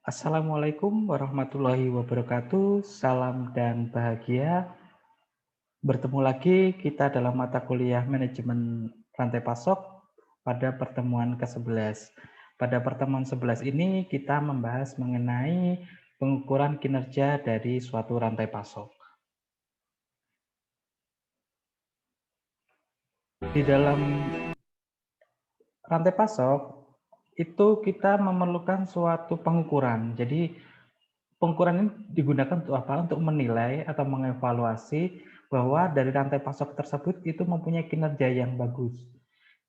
Assalamualaikum warahmatullahi wabarakatuh. Salam dan bahagia. Bertemu lagi kita dalam mata kuliah manajemen rantai pasok pada pertemuan ke-11. Pada pertemuan 11 ini kita membahas mengenai pengukuran kinerja dari suatu rantai pasok. Di dalam rantai pasok itu kita memerlukan suatu pengukuran. Jadi pengukuran ini digunakan untuk apa? Untuk menilai atau mengevaluasi bahwa dari rantai pasok tersebut itu mempunyai kinerja yang bagus.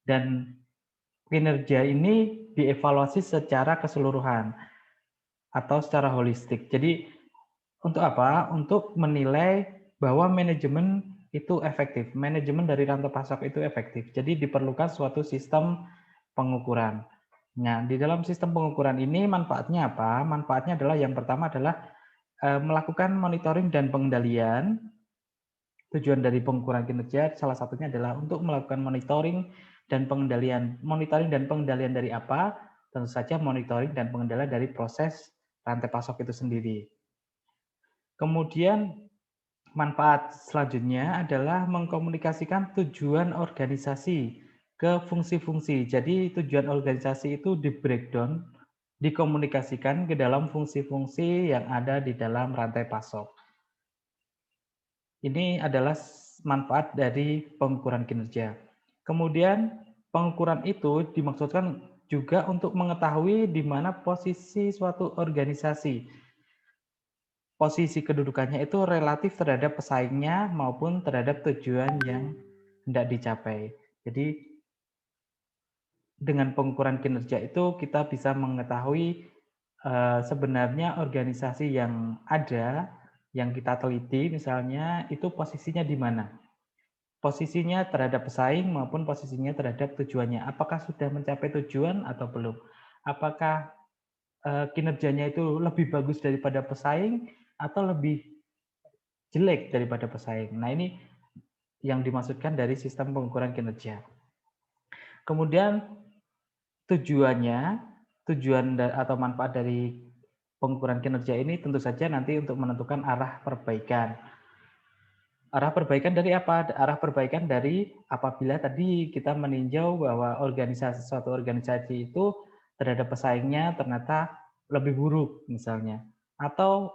Dan kinerja ini dievaluasi secara keseluruhan atau secara holistik. Jadi untuk apa? Untuk menilai bahwa manajemen itu efektif. Manajemen dari rantai pasok itu efektif. Jadi diperlukan suatu sistem pengukuran. Nah, di dalam sistem pengukuran ini manfaatnya apa? Manfaatnya adalah yang pertama adalah melakukan monitoring dan pengendalian. Tujuan dari pengukuran kinerja salah satunya adalah untuk melakukan monitoring dan pengendalian. Monitoring dan pengendalian dari apa? Tentu saja monitoring dan pengendalian dari proses rantai pasok itu sendiri. Kemudian manfaat selanjutnya adalah mengkomunikasikan tujuan organisasi ke fungsi-fungsi. Jadi tujuan organisasi itu di breakdown, dikomunikasikan ke dalam fungsi-fungsi yang ada di dalam rantai pasok. Ini adalah manfaat dari pengukuran kinerja. Kemudian pengukuran itu dimaksudkan juga untuk mengetahui di mana posisi suatu organisasi. Posisi kedudukannya itu relatif terhadap pesaingnya maupun terhadap tujuan yang hendak dicapai. Jadi dengan pengukuran kinerja itu kita bisa mengetahui sebenarnya organisasi yang ada, yang kita teliti misalnya, itu posisinya di mana. Posisinya terhadap pesaing maupun posisinya terhadap tujuannya. Apakah sudah mencapai tujuan atau belum? Apakah kinerjanya itu lebih bagus daripada pesaing atau lebih jelek daripada pesaing? Nah, ini yang dimaksudkan dari sistem pengukuran kinerja. Kemudian tujuannya, tujuan atau manfaat dari pengukuran kinerja ini tentu saja nanti untuk menentukan arah perbaikan. Arah perbaikan dari apa? Arah perbaikan dari apabila tadi kita meninjau bahwa suatu organisasi itu terhadap pesaingnya ternyata lebih buruk misalnya, atau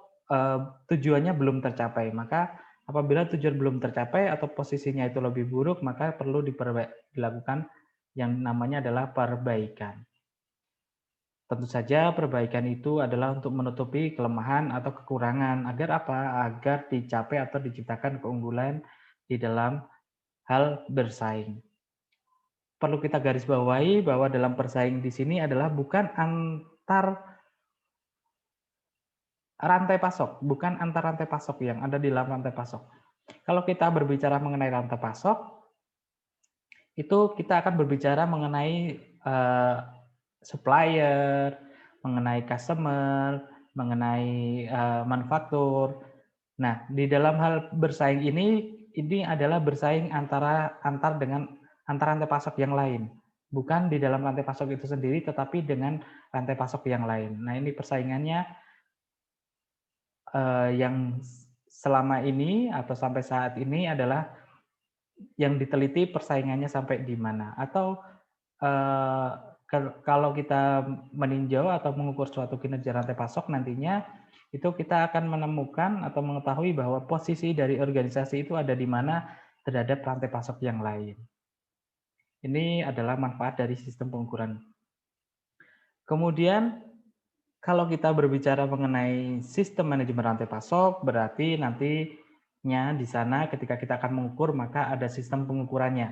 tujuannya belum tercapai. Maka apabila tujuan belum tercapai atau posisinya itu lebih buruk, maka perlu dilakukan yang namanya adalah perbaikan. Tentu saja perbaikan itu adalah untuk menutupi kelemahan atau kekurangan agar apa? Agar dicapai atau diciptakan keunggulan di dalam hal bersaing. Perlu kita garis bawahi bahwa dalam bersaing di sini adalah bukan antar rantai pasok, bukan antar rantai pasok yang ada di dalam rantai pasok. Kalau kita berbicara mengenai rantai pasok, itu kita akan berbicara mengenai supplier, mengenai customer, mengenai manufaktur. Nah, di dalam hal bersaing ini adalah bersaing antar rantai pasok yang lain. Bukan di dalam rantai pasok itu sendiri, tetapi dengan rantai pasok yang lain. Nah, ini persaingannya yang selama ini atau sampai saat ini adalah yang diteliti persaingannya sampai di mana. Atau kalau kita meninjau atau mengukur suatu kinerja rantai pasok nantinya, itu kita akan menemukan atau mengetahui bahwa posisi dari organisasi itu ada di mana terhadap rantai pasok yang lain. Ini adalah manfaat dari sistem pengukuran. Kemudian, kalau kita berbicara mengenai sistem manajemen rantai pasok, berarti nantinya di sana ketika kita akan mengukur, maka ada sistem pengukurannya.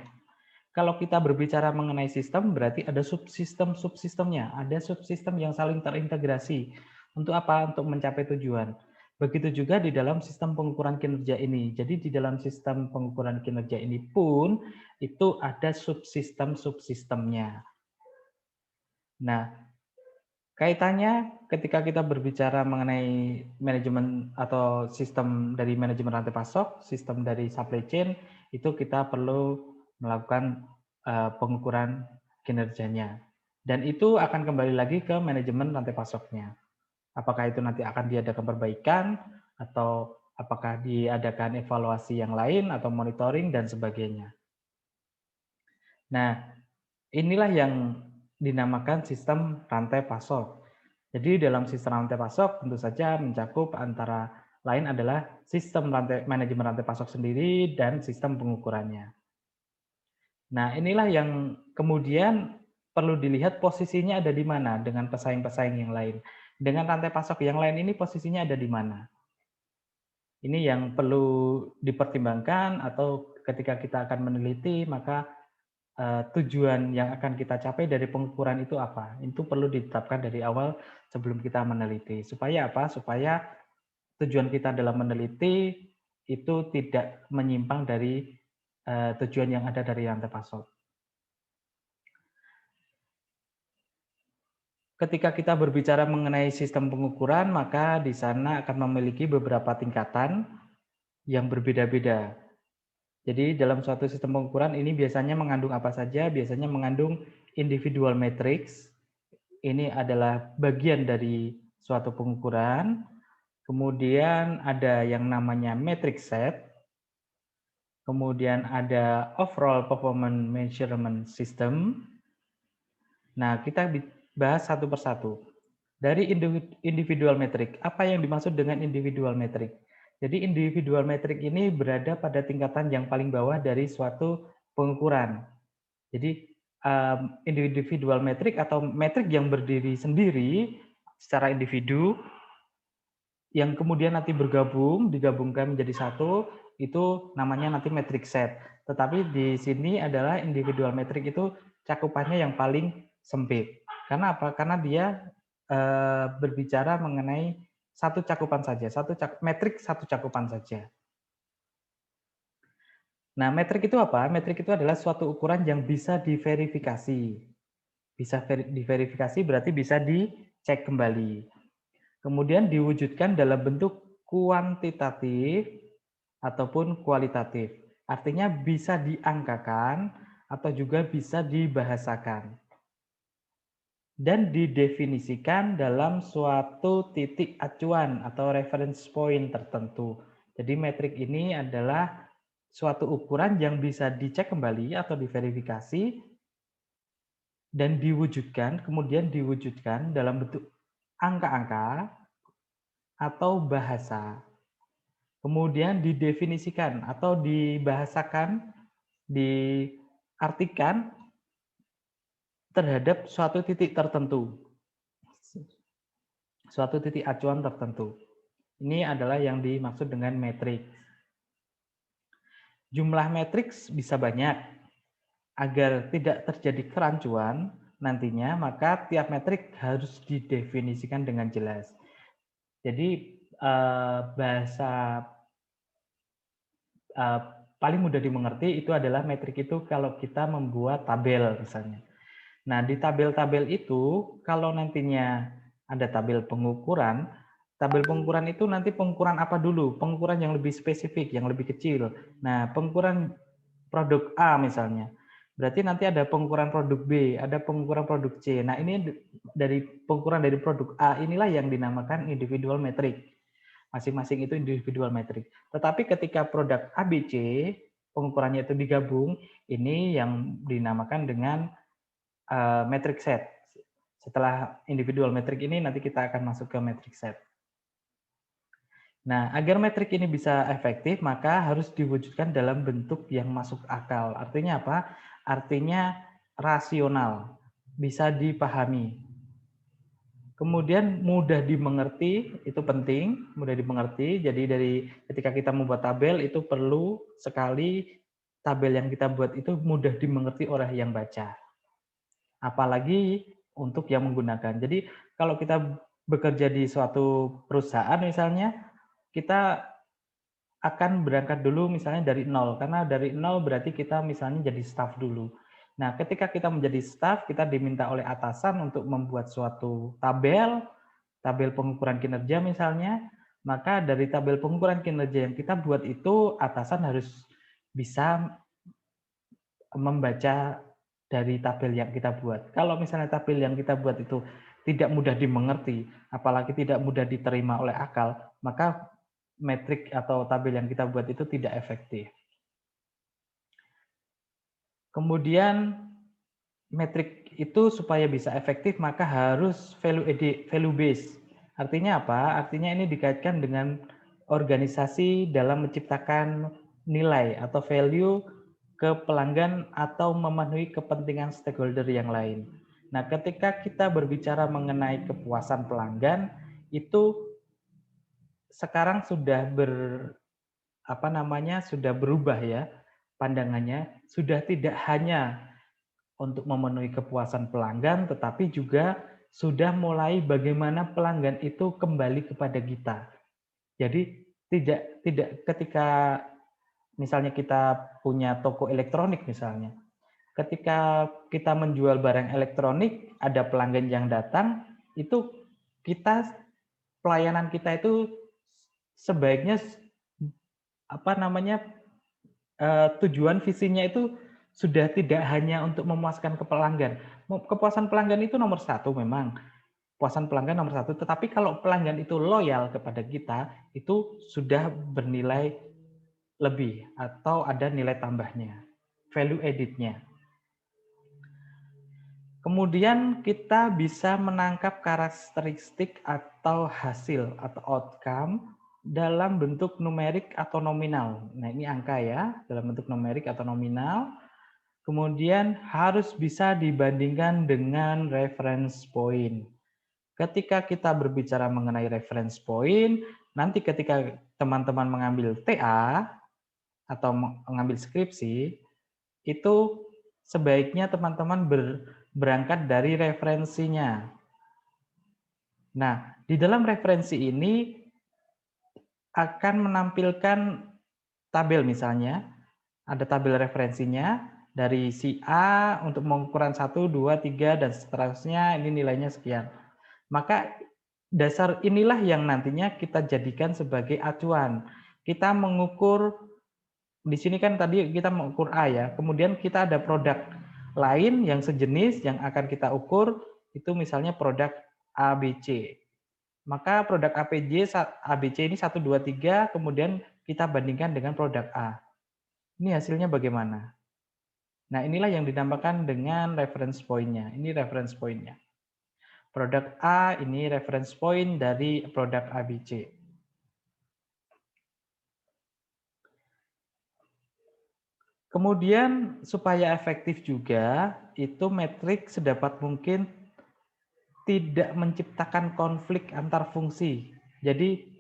Kalau kita berbicara mengenai sistem, berarti ada subsistem-subsistemnya. Ada subsistem yang saling terintegrasi. Untuk apa? Untuk mencapai tujuan. Begitu juga di dalam sistem pengukuran kinerja ini. Jadi di dalam sistem pengukuran kinerja ini pun, itu ada subsistem-subsistemnya. Nah, kaitannya ketika kita berbicara mengenai manajemen atau sistem dari manajemen rantai pasok, sistem dari supply chain, itu kita perlu melakukan pengukuran kinerjanya. Dan itu akan kembali lagi ke manajemen rantai pasoknya. Apakah itu nanti akan diadakan perbaikan, atau apakah diadakan evaluasi yang lain, atau monitoring, dan sebagainya. Nah, inilah yang dinamakan sistem rantai pasok. Jadi dalam sistem rantai pasok tentu saja mencakup antara lain adalah sistem manajemen rantai pasok sendiri dan sistem pengukurannya. Nah, inilah yang kemudian perlu dilihat posisinya ada di mana dengan pesaing-pesaing yang lain. Dengan rantai pasok yang lain ini posisinya ada di mana. Ini yang perlu dipertimbangkan, atau ketika kita akan meneliti, maka tujuan yang akan kita capai dari pengukuran itu apa. Itu perlu ditetapkan dari awal sebelum kita meneliti. Supaya apa? Supaya tujuan kita dalam meneliti itu tidak menyimpang dari tujuan yang ada dari rantai pasok. Ketika kita berbicara mengenai sistem pengukuran, maka di sana akan memiliki beberapa tingkatan yang berbeda-beda. Jadi dalam suatu sistem pengukuran ini biasanya mengandung apa saja? Biasanya mengandung individual matrix. Ini adalah bagian dari suatu pengukuran. Kemudian ada yang namanya matrix set. Kemudian ada overall performance measurement system. Nah, kita bahas satu persatu. Dari individual metric, apa yang dimaksud dengan individual metric? Jadi individual metric ini berada pada tingkatan yang paling bawah dari suatu pengukuran. Jadi individual metric atau metrik yang berdiri sendiri secara individu, yang kemudian nanti digabungkan menjadi satu, itu namanya nanti metric set. Tetapi di sini adalah individual metric itu cakupannya yang paling sempit. Karena apa? Karena dia berbicara mengenai satu cakupan saja, metrik satu cakupan saja. Nah, metrik itu apa? Metrik itu adalah suatu ukuran yang bisa diverifikasi. Bisa diverifikasi berarti bisa dicek kembali. Kemudian diwujudkan dalam bentuk kuantitatif ataupun kualitatif. Artinya bisa diangkakan atau juga bisa dibahasakan. Dan didefinisikan dalam suatu titik acuan atau reference point tertentu. Jadi metrik ini adalah suatu ukuran yang bisa dicek kembali atau diverifikasi dan kemudian diwujudkan dalam bentuk angka-angka atau bahasa. Kemudian didefinisikan atau dibahasakan, diartikan terhadap suatu titik tertentu. Suatu titik acuan tertentu. Ini adalah yang dimaksud dengan matriks. Jumlah matriks bisa banyak. Agar tidak terjadi kerancuan nantinya, maka tiap metrik harus didefinisikan dengan jelas. Jadi bahasa paling mudah dimengerti itu adalah metrik itu kalau kita membuat tabel misalnya. Nah, di tabel-tabel itu kalau nantinya ada tabel pengukuran itu nanti pengukuran apa dulu? Pengukuran yang lebih spesifik, yang lebih kecil. Nah, pengukuran produk A misalnya. Berarti nanti ada pengukuran produk B, ada pengukuran produk C. Nah, ini dari pengukuran dari produk A inilah yang dinamakan individual metric. Masing-masing itu individual metric. Tetapi ketika produk ABC, pengukurannya itu digabung, ini yang dinamakan dengan metric set. Setelah individual metric ini, nanti kita akan masuk ke metric set. Nah, agar metrik ini bisa efektif, maka harus diwujudkan dalam bentuk yang masuk akal. Artinya apa? Artinya rasional, bisa dipahami. Kemudian mudah dimengerti, itu penting, mudah dimengerti. Jadi dari ketika kita membuat tabel, itu perlu sekali tabel yang kita buat itu mudah dimengerti oleh yang baca. Apalagi untuk yang menggunakan. Jadi kalau kita bekerja di suatu perusahaan misalnya, kita akan berangkat dulu misalnya dari nol, karena dari nol berarti kita misalnya jadi staff dulu. Nah, ketika kita menjadi staff, kita diminta oleh atasan untuk membuat suatu tabel pengukuran kinerja misalnya, maka dari tabel pengukuran kinerja yang kita buat itu, atasan harus bisa membaca dari tabel yang kita buat. Kalau misalnya tabel yang kita buat itu tidak mudah dimengerti, apalagi tidak mudah diterima oleh akal, maka metrik atau tabel yang kita buat itu tidak efektif. Kemudian metrik itu supaya bisa efektif maka harus value based. Artinya apa? Artinya ini dikaitkan dengan organisasi dalam menciptakan nilai atau value ke pelanggan atau memenuhi kepentingan stakeholder yang lain. Nah, ketika kita berbicara mengenai kepuasan pelanggan, itu sekarang sudah sudah berubah ya pandangannya, sudah tidak hanya untuk memenuhi kepuasan pelanggan, tetapi juga sudah mulai bagaimana pelanggan itu kembali kepada kita. Jadi tidak ketika misalnya kita punya toko elektronik misalnya, ketika kita menjual barang elektronik, ada pelanggan yang datang, itu pelayanan kita itu sebaiknya tujuan visinya itu sudah tidak hanya untuk memuaskan ke pelanggan. Kepuasan pelanggan itu nomor satu memang. Kepuasan pelanggan nomor satu. Tetapi kalau pelanggan itu loyal kepada kita, itu sudah bernilai lebih atau ada nilai tambahnya. Value added-nya. Kemudian kita bisa menangkap karakteristik atau hasil atau outcome dalam bentuk numerik atau nominal. Nah, ini angka ya, dalam bentuk numerik atau nominal. Kemudian harus bisa dibandingkan dengan reference point. Ketika kita berbicara mengenai reference point, nanti ketika teman-teman mengambil TA atau mengambil skripsi, itu sebaiknya teman-teman berangkat dari referensinya. Nah, di dalam referensi ini akan menampilkan tabel misalnya, ada tabel referensinya, dari si A untuk pengukuran 1, 2, 3, dan seterusnya, ini nilainya sekian. Maka dasar inilah yang nantinya kita jadikan sebagai acuan. Kita mengukur, di sini kan tadi kita mengukur A ya, kemudian kita ada produk lain yang sejenis yang akan kita ukur, itu misalnya produk ABC. Maka produk ABC ini 1, 2, 3, kemudian kita bandingkan dengan produk A. Ini hasilnya bagaimana? Nah, inilah yang dinamakan dengan reference point-nya. Ini reference point-nya. Produk A ini reference point dari produk ABC. Kemudian supaya efektif juga, itu metrik sedapat mungkin tidak menciptakan konflik antar fungsi. Jadi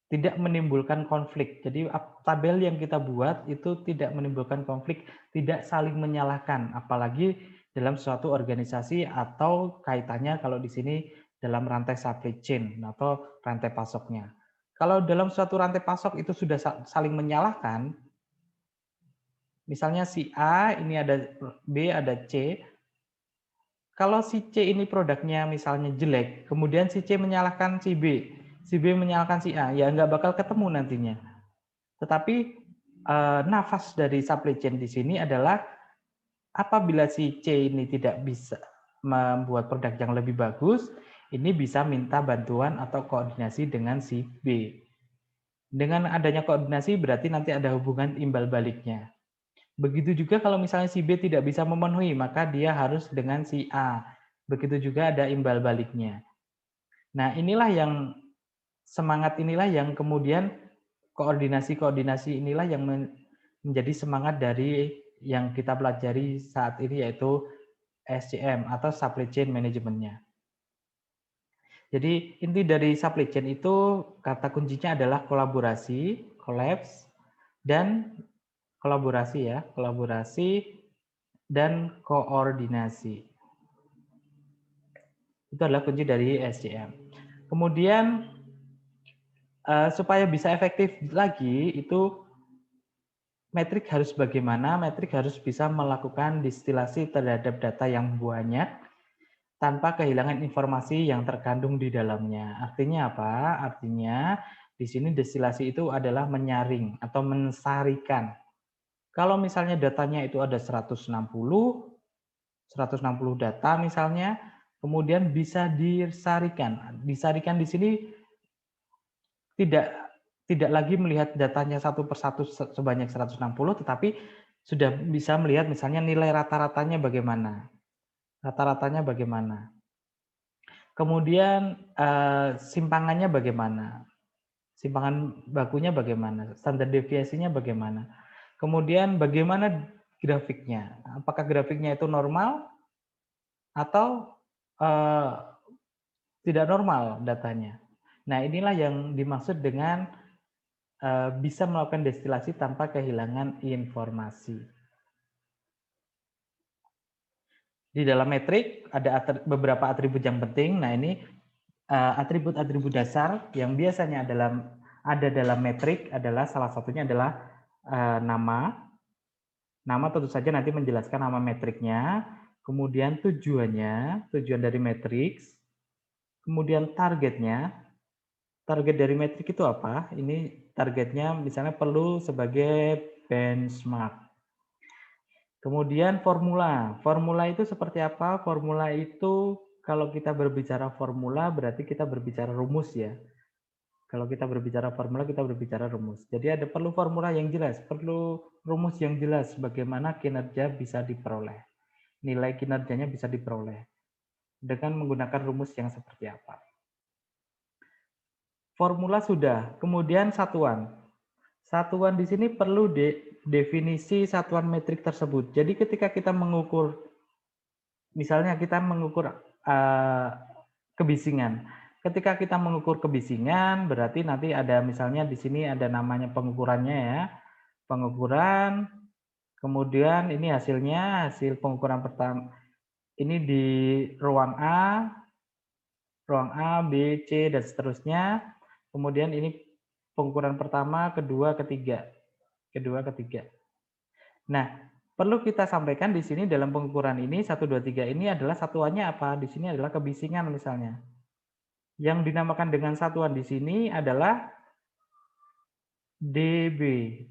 tidak menimbulkan konflik. Jadi tabel yang kita buat itu tidak menimbulkan konflik, tidak saling menyalahkan, apalagi dalam suatu organisasi atau kaitannya kalau di sini dalam rantai supply chain atau rantai pasoknya. Kalau dalam suatu rantai pasok itu sudah saling menyalahkan, misalnya si A, ini ada B, ada C. Kalau si C ini produknya misalnya jelek, kemudian si C menyalahkan si B menyalahkan si A, ya nggak bakal ketemu nantinya. Tetapi nafas dari supply chain di sini adalah apabila si C ini tidak bisa membuat produk yang lebih bagus, ini bisa minta bantuan atau koordinasi dengan si B. Dengan adanya koordinasi berarti nanti ada hubungan imbal baliknya. Begitu juga kalau misalnya si B tidak bisa memenuhi, maka dia harus dengan si A. Begitu juga ada imbal baliknya. Nah, semangat inilah yang kemudian koordinasi-koordinasi inilah yang menjadi semangat dari yang kita pelajari saat ini, yaitu SCM atau Supply Chain Management-nya. Jadi inti dari supply chain itu kata kuncinya adalah kolaborasi, collapse, dan kolaborasi dan koordinasi. Itu adalah kunci dari SCM. Kemudian supaya bisa efektif lagi itu metrik harus bagaimana? Metrik harus bisa melakukan distilasi terhadap data yang banyak tanpa kehilangan informasi yang terkandung di dalamnya. Artinya apa? Artinya di sini destilasi itu adalah menyaring atau mensarikan. Kalau misalnya datanya itu ada 160 data misalnya, kemudian bisa disarikan. Disarikan di sini tidak tidak lagi melihat datanya satu persatu sebanyak 160, tetapi sudah bisa melihat misalnya nilai rata-ratanya bagaimana. Rata-ratanya bagaimana. Kemudian simpangannya bagaimana. Simpangan bakunya bagaimana, standar deviasinya bagaimana. Kemudian bagaimana grafiknya. Apakah grafiknya itu normal atau eh, tidak normal datanya. Nah, inilah yang dimaksud dengan bisa melakukan destilasi tanpa kehilangan informasi. Di dalam metrik ada beberapa atribut yang penting. Nah, ini atribut-atribut dasar yang biasanya ada dalam metrik adalah salah satunya adalah nama. Nama tentu saja nanti menjelaskan nama metriknya, kemudian tujuannya, tujuan dari matriks, kemudian targetnya. Target dari metrik itu apa? Ini targetnya misalnya perlu sebagai benchmark. Kemudian formula. Formula itu seperti apa? Formula itu kalau kita berbicara formula berarti kita berbicara rumus ya. Kalau kita berbicara formula kita berbicara rumus. Jadi ada perlu formula yang jelas, perlu rumus yang jelas bagaimana kinerja bisa diperoleh. Nilai kinerjanya bisa diperoleh dengan menggunakan rumus yang seperti apa. Formula sudah, kemudian satuan. Satuan di sini perlu definisi satuan metrik tersebut. Jadi ketika kita mengukur, misalnya kita mengukur kebisingan. Ketika kita mengukur kebisingan, berarti nanti ada misalnya di sini ada namanya pengukurannya ya. Pengukuran, kemudian ini hasilnya, hasil pengukuran pertama. Ini di ruang A, B, C, dan seterusnya. Kemudian ini pengukuran pertama, kedua, ketiga. Nah, perlu kita sampaikan di sini dalam pengukuran ini 1, 2, 3 ini adalah satuannya apa? Di sini adalah kebisingan misalnya. Yang dinamakan dengan satuan di sini adalah dB,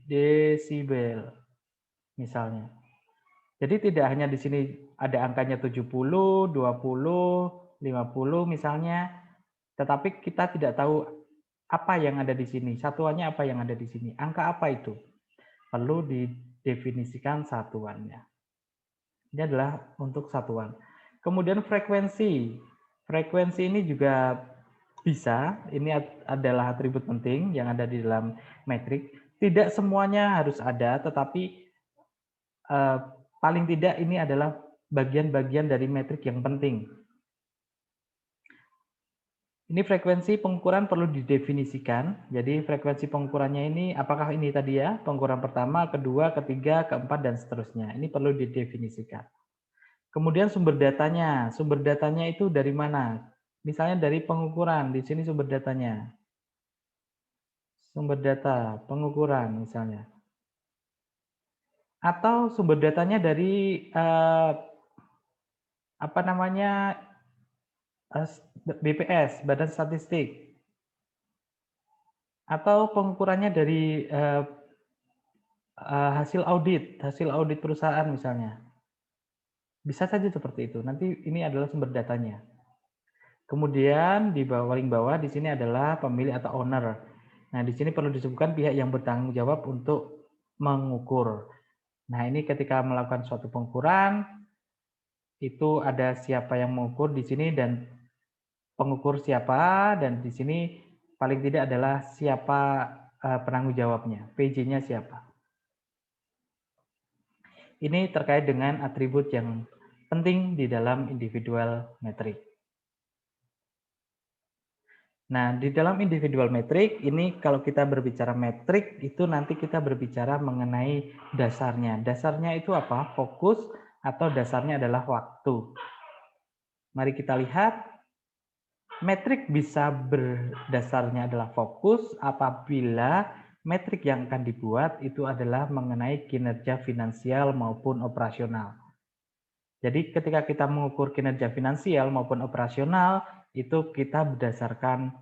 desibel misalnya. Jadi tidak hanya di sini ada angkanya 70, 20, 50 misalnya, tetapi kita tidak tahu apa yang ada di sini, satuannya apa yang ada di sini, angka apa itu. Perlu didefinisikan satuannya. Ini adalah untuk satuan. Kemudian frekuensi. Frekuensi ini juga bisa, ini adalah atribut penting yang ada di dalam metrik. Tidak semuanya harus ada, tetapi paling tidak ini adalah bagian-bagian dari metrik yang penting. Ini frekuensi pengukuran perlu didefinisikan. Jadi frekuensi pengukurannya ini, apakah ini tadi ya, pengukuran pertama, kedua, ketiga, keempat, dan seterusnya. Ini perlu didefinisikan. Kemudian sumber datanya. Sumber datanya itu dari mana? Misalnya dari pengukuran. Di sini sumber datanya. Sumber data pengukuran misalnya. Atau sumber datanya dari apa namanya BPS, Badan Statistik. Atau pengukurannya dari hasil audit perusahaan misalnya. Bisa saja seperti itu. Nanti ini adalah sumber datanya. Kemudian di paling bawah di sini adalah pemilik atau owner. Nah, di sini perlu disebutkan pihak yang bertanggung jawab untuk mengukur. Nah, ini ketika melakukan suatu pengukuran itu ada siapa yang mengukur di sini dan pengukur siapa, dan di sini paling tidak adalah siapa penanggung jawabnya, PJ-nya siapa. Ini terkait dengan atribut yang penting di dalam individual metrik. Nah, di dalam individual metrik, ini kalau kita berbicara metrik, itu nanti kita berbicara mengenai dasarnya. Dasarnya itu apa? Fokus, atau dasarnya adalah waktu. Mari kita lihat, metrik bisa berdasarnya adalah fokus apabila metrik yang akan dibuat itu adalah mengenai kinerja finansial maupun operasional. Jadi ketika kita mengukur kinerja finansial maupun operasional, itu kita berdasarkan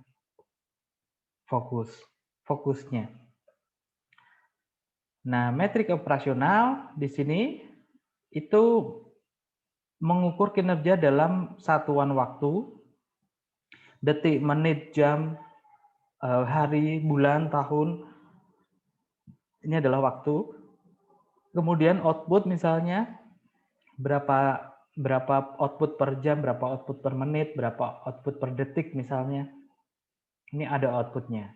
fokusnya. Nah, metrik operasional di sini itu mengukur kinerja dalam satuan waktu, detik, menit, jam, hari, bulan, tahun, ini adalah waktu. Kemudian output misalnya berapa berapa output per jam, berapa output per menit, berapa output per detik misalnya. Ini ada outputnya.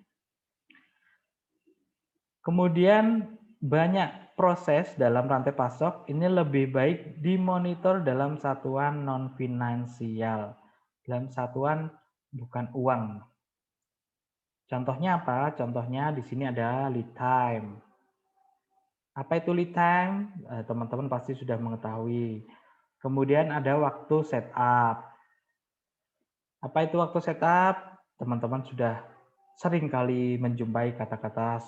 Kemudian banyak proses dalam rantai pasok ini lebih baik dimonitor dalam satuan non finansial, dalam satuan bukan uang. Contohnya apa? Contohnya di sini ada lead time. Apa itu lead time? Teman-teman pasti sudah mengetahui. Kemudian ada waktu setup. Apa itu waktu setup? Teman-teman sudah sering kali menjumpai kata-kata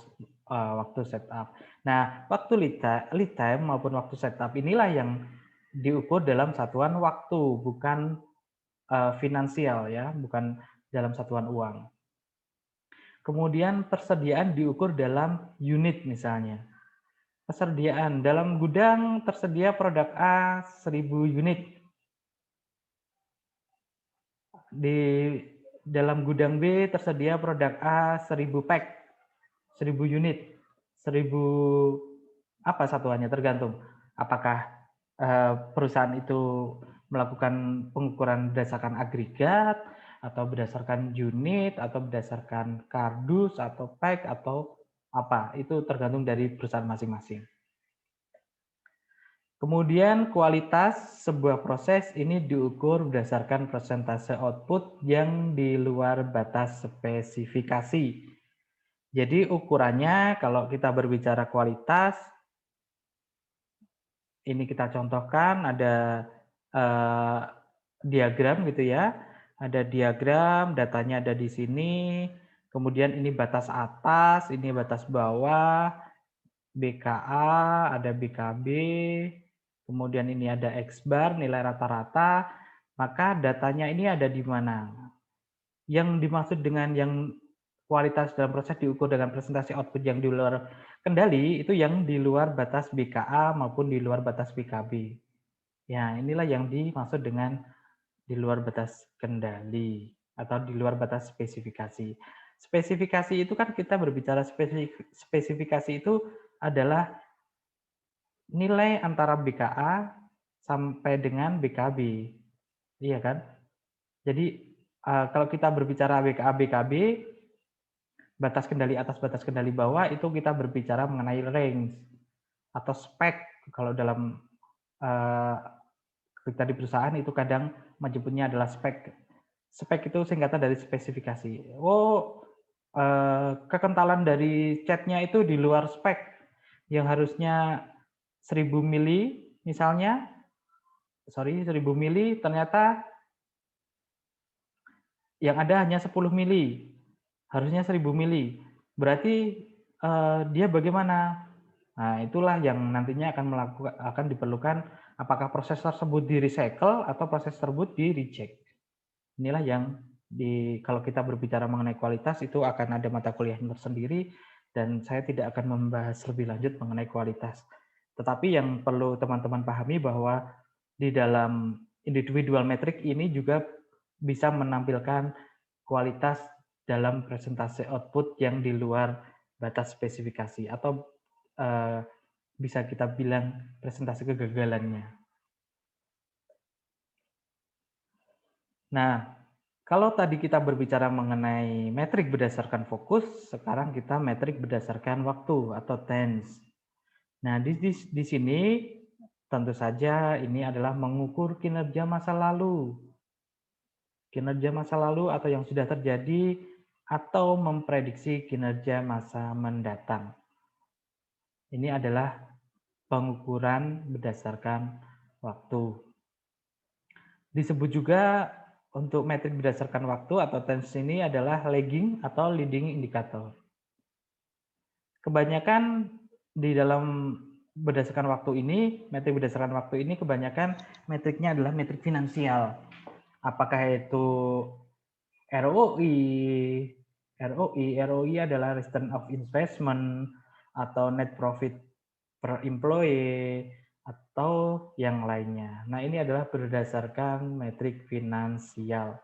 waktu setup. Nah, waktu lead time maupun waktu setup inilah yang diukur dalam satuan waktu, bukan finansial ya, bukan dalam satuan uang. Kemudian persediaan diukur dalam unit misalnya. Persediaan dalam gudang tersedia produk A 1000 unit. Di dalam gudang B tersedia produk A 1000 pack, 1000 unit, 1000 apa satuannya tergantung. Apakah perusahaan itu melakukan pengukuran berdasarkan agregat, atau berdasarkan unit, atau berdasarkan kardus, atau pack, atau apa. Itu tergantung dari perusahaan masing-masing. Kemudian kualitas sebuah proses ini diukur berdasarkan persentase output yang di luar batas spesifikasi. Jadi ukurannya kalau kita berbicara kualitas, ini kita contohkan ada diagram gitu ya. Ada diagram, datanya ada di sini. Kemudian ini batas atas, ini batas bawah, BKA, ada BKB, kemudian ini ada X-bar, nilai rata-rata, maka datanya ini ada di mana. Yang dimaksud dengan yang kualitas dalam proses diukur dengan presentasi output yang di luar kendali, itu yang di luar batas BKA maupun di luar batas BKB. Ya, inilah yang dimaksud dengan di luar batas kendali atau di luar batas spesifikasi. Spesifikasi itu kan kita berbicara spesifikasi itu adalah nilai antara BKA sampai dengan BKB. Iya kan? Jadi kalau kita berbicara BKA BKB, batas kendali atas batas kendali bawah itu kita berbicara mengenai range atau spek. Kalau dalam kita di perusahaan itu kadang menyebutnya adalah spek. Spek itu singkatan dari spesifikasi. Oh, kekentalan dari catnya itu di luar spek. Yang harusnya 1000 mili misalnya, 1000 mili ternyata yang ada hanya 10 mili. Harusnya 1000 mili. Berarti dia bagaimana? Nah, itulah yang nantinya akan diperlukan apakah proses tersebut di-recycle atau proses tersebut di-reject. Inilah yang kalau kita berbicara mengenai kualitas itu akan ada mata kuliah tersendiri dan saya tidak akan membahas lebih lanjut mengenai kualitas. Tetapi yang perlu teman-teman pahami bahwa di dalam individual metric ini juga bisa menampilkan kualitas dalam presentase output yang di luar batas spesifikasi atau bisa kita bilang presentasi kegagalannya. Nah, kalau tadi kita berbicara mengenai metrik berdasarkan fokus, sekarang kita metrik berdasarkan waktu atau tense. Nah, di sini tentu saja ini adalah mengukur kinerja masa lalu. Kinerja masa lalu atau yang sudah terjadi atau memprediksi kinerja masa mendatang. Ini adalah pengukuran berdasarkan waktu. Disebut juga untuk metrik berdasarkan waktu atau tense ini adalah lagging atau leading indicator. Kebanyakan di dalam berdasarkan waktu ini, metrik berdasarkan waktu ini kebanyakan metriknya adalah metrik finansial. Apakah itu ROI, ROI adalah return of investment atau net profit per employee, atau yang lainnya. Nah, ini adalah berdasarkan metrik finansial.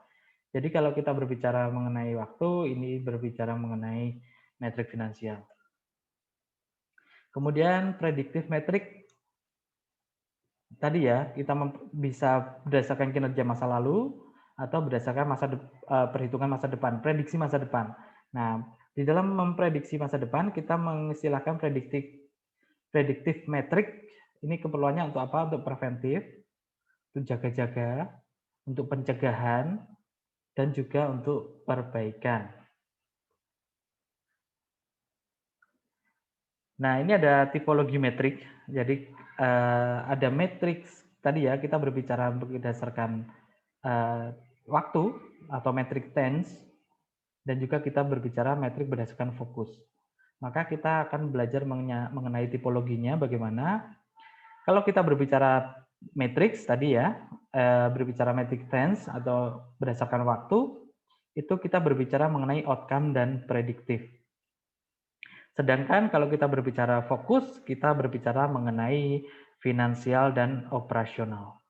Jadi kalau kita berbicara mengenai waktu, ini berbicara mengenai metrik finansial. Kemudian predictive metric, tadi ya, kita bisa berdasarkan kinerja masa lalu, atau berdasarkan perhitungan masa depan, prediksi masa depan. Nah, di dalam memprediksi masa depan, kita mengistilahkan predictive metric. Ini keperluannya untuk apa? Untuk preventif, untuk jaga-jaga, untuk pencegahan, dan juga untuk perbaikan. Nah, ini ada tipologi metrik. Jadi ada matriks tadi ya, kita berbicara berdasarkan waktu atau metrik tense, dan juga kita berbicara metrik berdasarkan fokus. Maka kita akan belajar mengenai tipologinya bagaimana. Kalau kita berbicara matriks tadi ya, berbicara metrik tense atau berdasarkan waktu, itu kita berbicara mengenai outcome dan prediktif. Sedangkan kalau kita berbicara fokus, kita berbicara mengenai finansial dan operasional.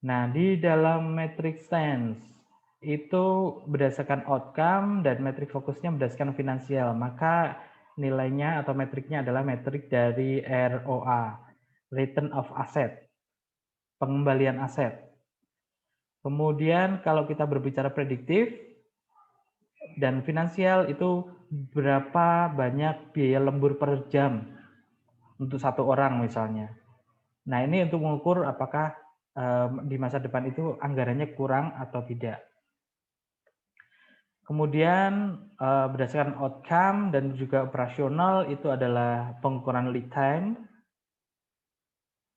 Nah, di dalam matrix sense itu berdasarkan outcome dan metrik fokusnya berdasarkan finansial. Maka nilainya atau metriknya adalah metrik dari ROA, Return of Asset, pengembalian aset. Kemudian kalau kita berbicara prediktif dan finansial itu berapa banyak biaya lembur per jam untuk satu orang misalnya. Nah, ini untuk mengukur apakah di masa depan itu anggarannya kurang atau tidak. Kemudian berdasarkan outcome dan juga operasional itu adalah pengukuran lead time.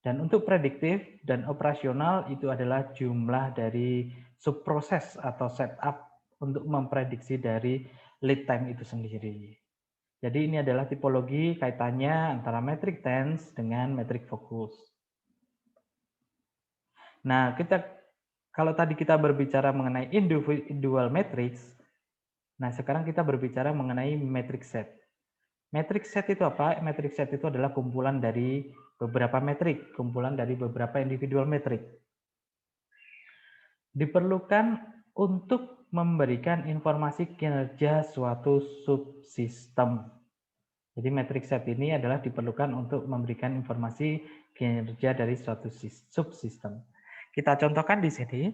Dan untuk prediktif dan operasional itu adalah jumlah dari subproses atau setup untuk memprediksi dari lead time itu sendiri. Jadi ini adalah tipologi kaitannya antara metric tense dengan metric fokus. Nah, kalau tadi kita berbicara mengenai individual matrix, nah sekarang kita berbicara mengenai metric set. Metric set itu apa? Metric set itu adalah kumpulan dari beberapa metrik, kumpulan dari beberapa individual metrik. Diperlukan untuk memberikan informasi kinerja suatu subsistem. Jadi metric set ini adalah diperlukan untuk memberikan informasi kinerja dari suatu subsistem. Kita contohkan di sini,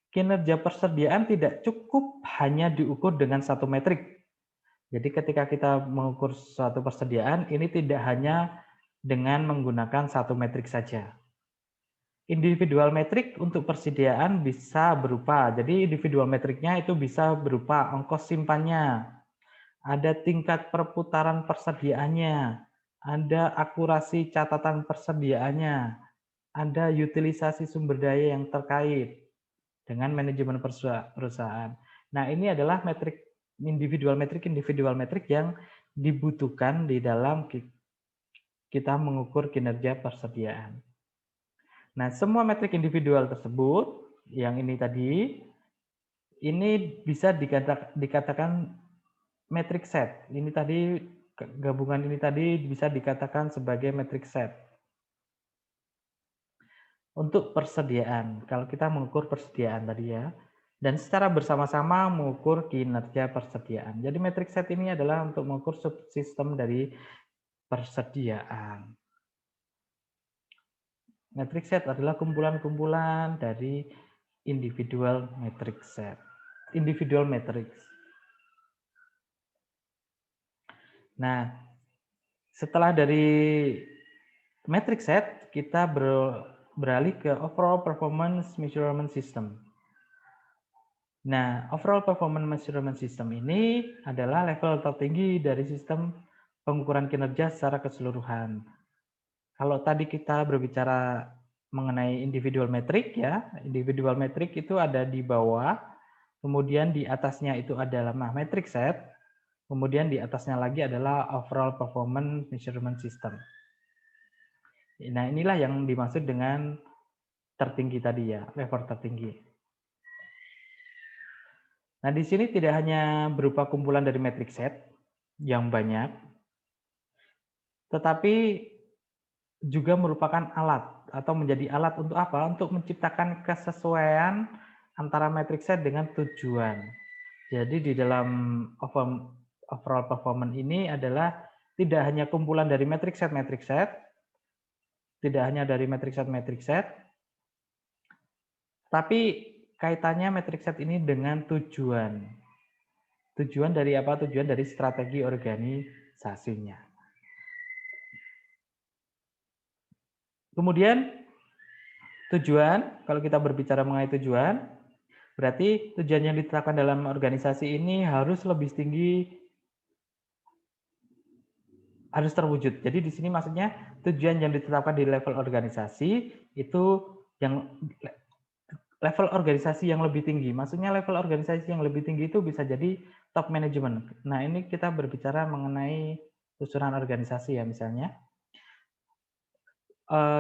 kinerja persediaan tidak cukup hanya diukur dengan satu metrik. Jadi ketika kita mengukur suatu persediaan, ini tidak hanya dengan menggunakan satu metrik saja. Individual metrik untuk persediaan bisa berupa, jadi individual metriknya itu bisa berupa ongkos simpannya, ada tingkat perputaran persediaannya, ada akurasi catatan persediaannya, ada utilisasi sumber daya yang terkait dengan manajemen perusahaan. Nah, ini adalah individual metrik yang dibutuhkan di dalam kita mengukur kinerja persediaan. Nah, semua metrik individual tersebut, yang ini tadi, ini bisa dikatakan metric set. Ini tadi, gabungan ini tadi bisa dikatakan sebagai metric set. Untuk persediaan, kalau kita mengukur persediaan tadi ya, dan secara bersama-sama mengukur kinerja persediaan. Jadi metric set ini adalah untuk mengukur subsistem dari persediaan. Metric set adalah kumpulan-kumpulan dari individual metric set. Individual matrix. Nah, setelah dari metric set, kita beralih ke overall performance measurement system. Nah, overall performance measurement system ini adalah level tertinggi dari sistem pengukuran kinerja secara keseluruhan. Kalau tadi kita berbicara mengenai individual metric ya, individual metric itu ada di bawah, kemudian di atasnya itu adalah metric set, kemudian di atasnya lagi adalah overall performance measurement system. Nah, inilah yang dimaksud dengan tertinggi tadi ya, level tertinggi. Nah, di sini tidak hanya berupa kumpulan dari metric set, yang banyak, tetapi juga merupakan alat atau menjadi alat untuk apa? Untuk menciptakan kesesuaian antara metric set dengan tujuan. Jadi di dalam overall performance ini adalah tidak hanya kumpulan dari metric set, tidak hanya dari metric set, tapi kaitannya metric set ini dengan tujuan. Tujuan dari apa? Tujuan dari strategi organisasinya. Kemudian tujuan, kalau kita berbicara mengenai tujuan, berarti tujuan yang ditetapkan dalam organisasi ini harus lebih tinggi, harus terwujud. Jadi di sini maksudnya tujuan yang ditetapkan di level organisasi itu yang level organisasi yang lebih tinggi. Maksudnya level organisasi yang lebih tinggi itu bisa jadi top management. Nah, ini kita berbicara mengenai susunan organisasi ya misalnya.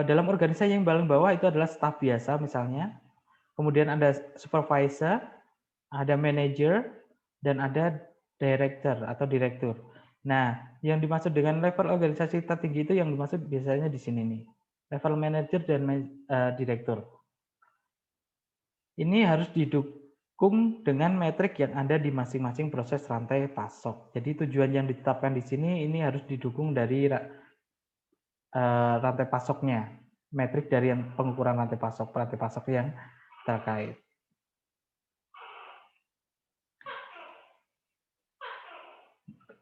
Dalam organisasi yang paling bawah itu adalah staf biasa misalnya. Kemudian ada supervisor, ada manager, dan ada director atau direktur. Nah, yang dimaksud dengan level organisasi tertinggi itu yang dimaksud biasanya di sini nih. Level manager dan direktur. Ini harus didukung dengan metrik yang ada di masing-masing proses rantai pasok. Jadi tujuan yang ditetapkan di sini ini harus didukung dari rantai pasoknya, metrik dari yang pengukuran rantai pasok yang terkait.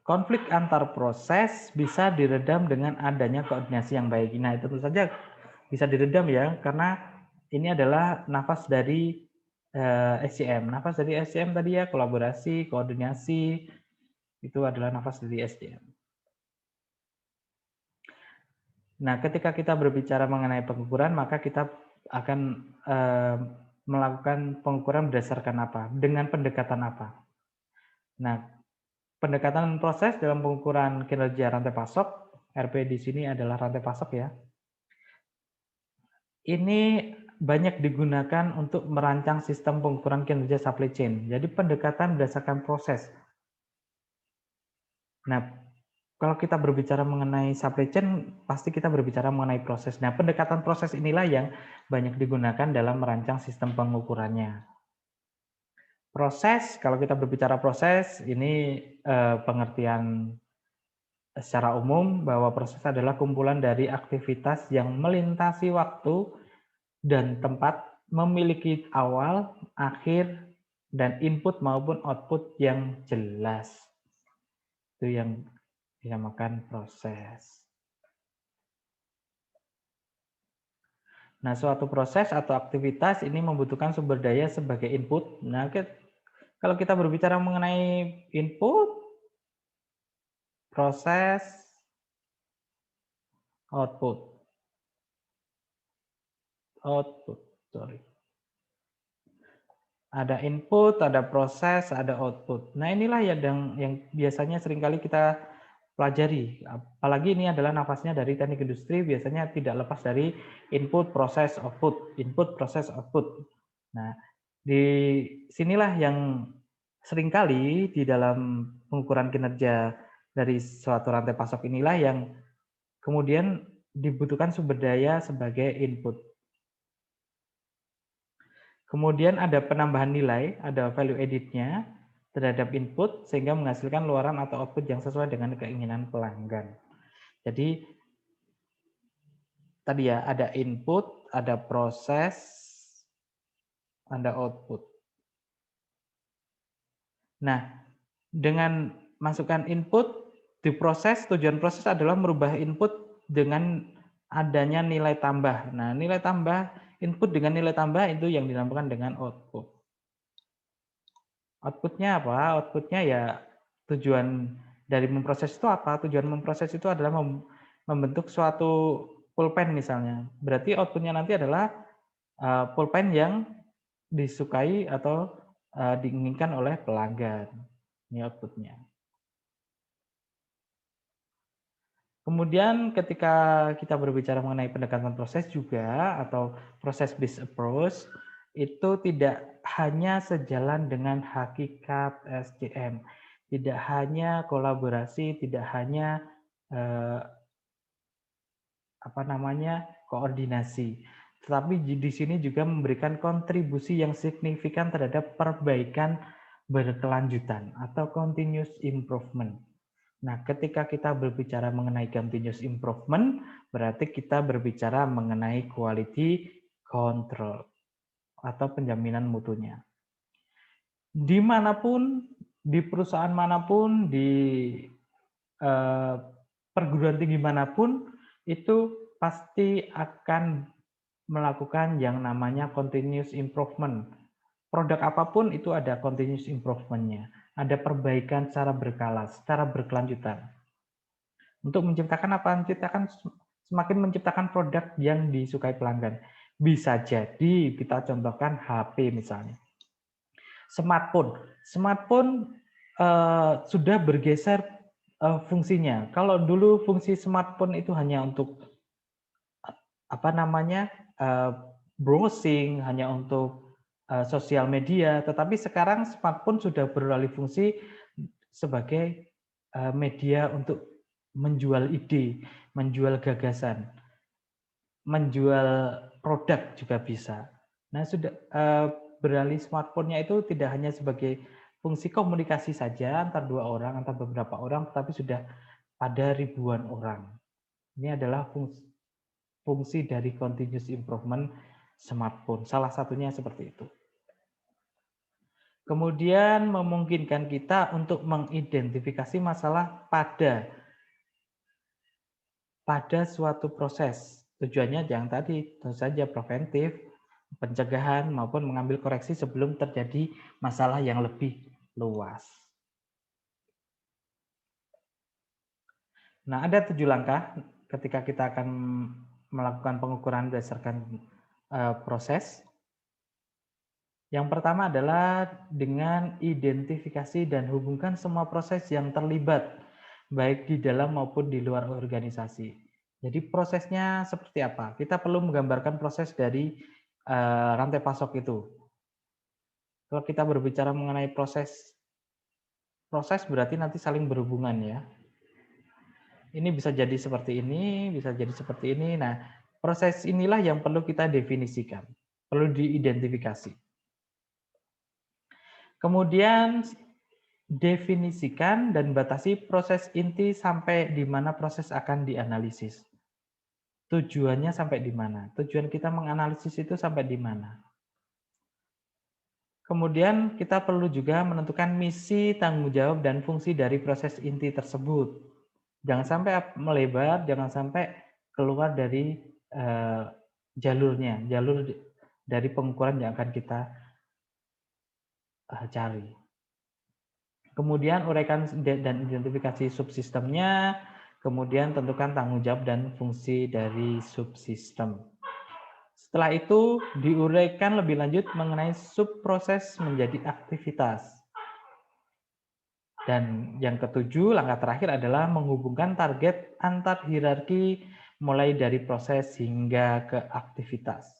Konflik antar proses bisa diredam dengan adanya koordinasi yang baik. Nah, itu tentu saja bisa diredam ya, karena ini adalah nafas dari SCM. Nafas dari SCM tadi ya, kolaborasi, koordinasi, itu adalah nafas dari SCM. Nah, ketika kita berbicara mengenai pengukuran, maka kita akan melakukan pengukuran berdasarkan apa? Dengan pendekatan apa? Nah, pendekatan proses dalam pengukuran kinerja rantai pasok, RP di sini adalah rantai pasok ya. Ini banyak digunakan untuk merancang sistem pengukuran kinerja supply chain. Jadi pendekatan berdasarkan proses. Nah, kalau kita berbicara mengenai supply chain, pasti kita berbicara mengenai proses. Nah, pendekatan proses inilah yang banyak digunakan dalam merancang sistem pengukurannya. Proses, kalau kita berbicara proses, ini pengertian secara umum bahwa proses adalah kumpulan dari aktivitas yang melintasi waktu dan tempat, memiliki awal, akhir, dan input maupun output yang jelas. Itu yang dinamakan proses. Nah, suatu proses atau aktivitas ini membutuhkan sumber daya sebagai input. Nah, kalau kita berbicara mengenai input, proses, output, sorry. Ada input, ada proses, ada output. Nah, inilah yang biasanya seringkali kita pelajari. Apalagi ini adalah nafasnya dari teknik industri, biasanya tidak lepas dari input, proses, output. Input, proses, output. Nah, di sinilah yang seringkali di dalam pengukuran kinerja dari suatu rantai pasok inilah yang kemudian dibutuhkan sumber daya sebagai input. Kemudian ada penambahan nilai, ada value edit-nya terhadap input sehingga menghasilkan luaran atau output yang sesuai dengan keinginan pelanggan. Jadi tadi ya ada input, ada proses, ada output. Nah, dengan masukkan input di proses, tujuan proses adalah merubah input dengan adanya nilai tambah. Nah, nilai tambah, input dengan nilai tambah itu yang dinamakan dengan output. Outputnya apa? Outputnya ya tujuan dari memproses itu apa? Tujuan memproses itu adalah membentuk suatu pulpen misalnya. Berarti outputnya nanti adalah pulpen yang disukai atau diinginkan oleh pelanggan. Ini outputnya. Kemudian ketika kita berbicara mengenai pendekatan proses juga atau proses based approach, itu tidak hanya sejalan dengan hakikat SCM. tidak hanya kolaborasi, tidak hanya eh, koordinasi, tetapi di sini juga memberikan kontribusi yang signifikan terhadap perbaikan berkelanjutan atau continuous improvement. Nah, ketika kita berbicara mengenai continuous improvement, berarti kita berbicara mengenai quality control atau penjaminan mutunya. Dimanapun, di perusahaan manapun, di perguruan tinggi manapun, itu pasti akan melakukan yang namanya continuous improvement. Produk apapun itu ada continuous improvement-nya. Ada perbaikan secara berkala, secara berkelanjutan. Untuk menciptakan apa? Semakin menciptakan produk yang disukai pelanggan. Bisa jadi kita contohkan HP misalnya. Smartphone. Smartphone sudah bergeser fungsinya. Kalau dulu fungsi smartphone itu hanya untuk browsing, hanya untuk sosial media, tetapi sekarang smartphone sudah beralih fungsi sebagai media untuk menjual ide, menjual gagasan, menjual produk juga bisa. Nah, sudah beralih smartphone-nya itu tidak hanya sebagai fungsi komunikasi saja antar dua orang, antar beberapa orang, tetapi sudah pada ribuan orang. Ini adalah fungsi dari continuous improvement smartphone. Salah satunya seperti itu. Kemudian memungkinkan kita untuk mengidentifikasi masalah pada suatu proses. Tujuannya yang tadi, tentu saja preventif, pencegahan, maupun mengambil koreksi sebelum terjadi masalah yang lebih luas. Nah, ada 7 langkah ketika kita akan melakukan pengukuran berdasarkan proses. Yang pertama adalah dengan identifikasi dan hubungkan semua proses yang terlibat, baik di dalam maupun di luar organisasi. Jadi prosesnya seperti apa? Kita perlu menggambarkan proses dari rantai pasok itu. Kalau kita berbicara mengenai proses berarti nanti saling berhubungan ya. Ini bisa jadi seperti ini, bisa jadi seperti ini. Nah, proses inilah yang perlu kita definisikan, perlu diidentifikasi. Kemudian definisikan dan batasi proses inti sampai di mana proses akan dianalisis. Tujuannya sampai di mana? Tujuan kita menganalisis itu sampai di mana? Kemudian kita perlu juga menentukan misi, tanggung jawab, dan fungsi dari proses inti tersebut. Jangan sampai melebar, jangan sampai keluar dari jalurnya, jalur dari pengukuran yang akan kita cari. Kemudian uraikan dan identifikasi subsistemnya, kemudian tentukan tanggung jawab dan fungsi dari subsistem. Setelah itu diuraikan lebih lanjut mengenai subproses menjadi aktivitas. Dan yang ketujuh, langkah terakhir adalah menghubungkan target antar hierarki mulai dari proses hingga ke aktivitas.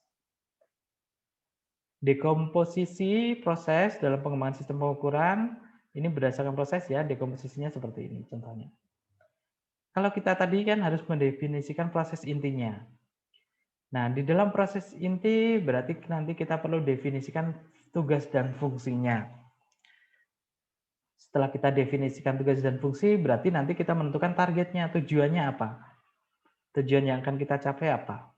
Dekomposisi proses dalam pengembangan sistem pengukuran, ini berdasarkan proses ya, dekomposisinya seperti ini contohnya. Kalau kita tadi kan harus mendefinisikan proses intinya. Nah, di dalam proses inti berarti nanti kita perlu definisikan tugas dan fungsinya. Setelah kita definisikan tugas dan fungsi, berarti nanti kita menentukan targetnya, tujuannya apa. Tujuan yang akan kita capai apa.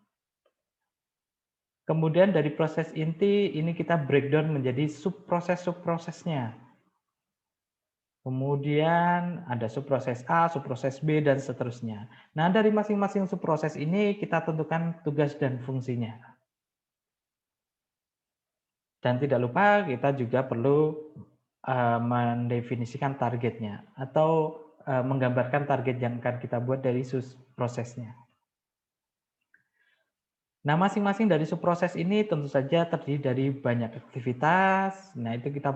Kemudian dari proses inti, ini kita breakdown menjadi subproses-subprosesnya. Kemudian ada subproses A, subproses B, dan seterusnya. Nah, dari masing-masing subproses ini kita tentukan tugas dan fungsinya. Dan tidak lupa kita juga perlu mendefinisikan targetnya atau menggambarkan target yang akan kita buat dari prosesnya. Nah, masing-masing dari subproses ini tentu saja terdiri dari banyak aktivitas. Nah, itu kita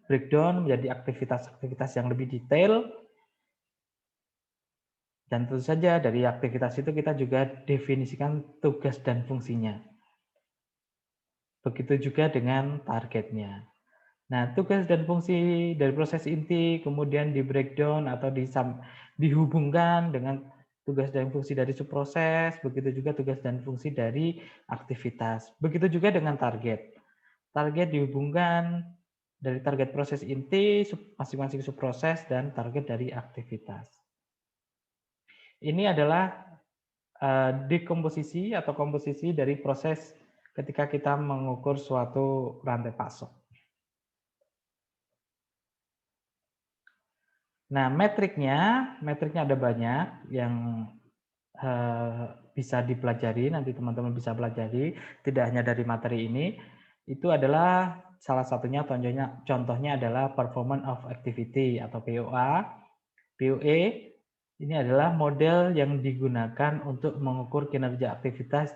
breakdown menjadi aktivitas-aktivitas yang lebih detail. Dan tentu saja dari aktivitas itu kita juga definisikan tugas dan fungsinya. Begitu juga dengan targetnya. Nah, tugas dan fungsi dari proses inti kemudian di breakdown atau dihubungkan dengan tugas dan fungsi dari subproses, begitu juga tugas dan fungsi dari aktivitas. Begitu juga dengan target. Target dihubungkan dari target proses inti, masing-masing subproses, dan target dari aktivitas. Ini adalah dekomposisi atau komposisi dari proses ketika kita mengukur suatu rantai pasok. Nah, metriknya ada banyak yang bisa dipelajari, nanti teman-teman bisa pelajari, tidak hanya dari materi ini. Itu adalah salah satunya contohnya adalah performance of activity atau POA. POA ini adalah model yang digunakan untuk mengukur kinerja aktivitas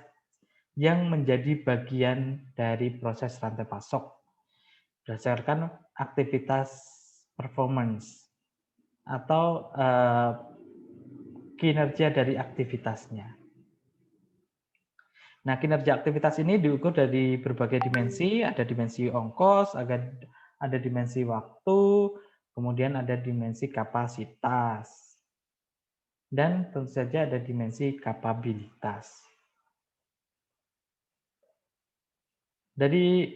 yang menjadi bagian dari proses rantai pasok berdasarkan aktivitas performance atau kinerja dari aktivitasnya. Nah, kinerja aktivitas ini diukur dari berbagai dimensi, ada dimensi ongkos, ada dimensi waktu, kemudian ada dimensi kapasitas, dan tentu saja ada dimensi kapabilitas. Dari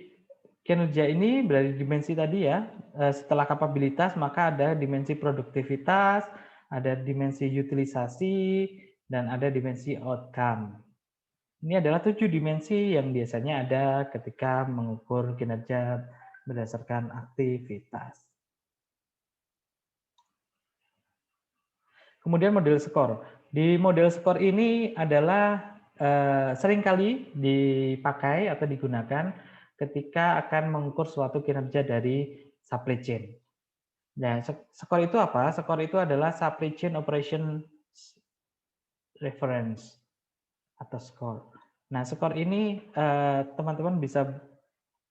kinerja ini dari dimensi tadi ya, setelah kapabilitas maka ada dimensi produktivitas, ada dimensi utilisasi, dan ada dimensi outcome. Ini adalah 7 dimensi yang biasanya ada ketika mengukur kinerja berdasarkan aktivitas. Kemudian model skor. Di model skor ini adalah seringkali dipakai atau digunakan ketika akan mengukur suatu kinerja dari supply chain. Nah, skor itu apa? Skor itu adalah supply chain operation reference atau skor. Nah, skor ini teman-teman bisa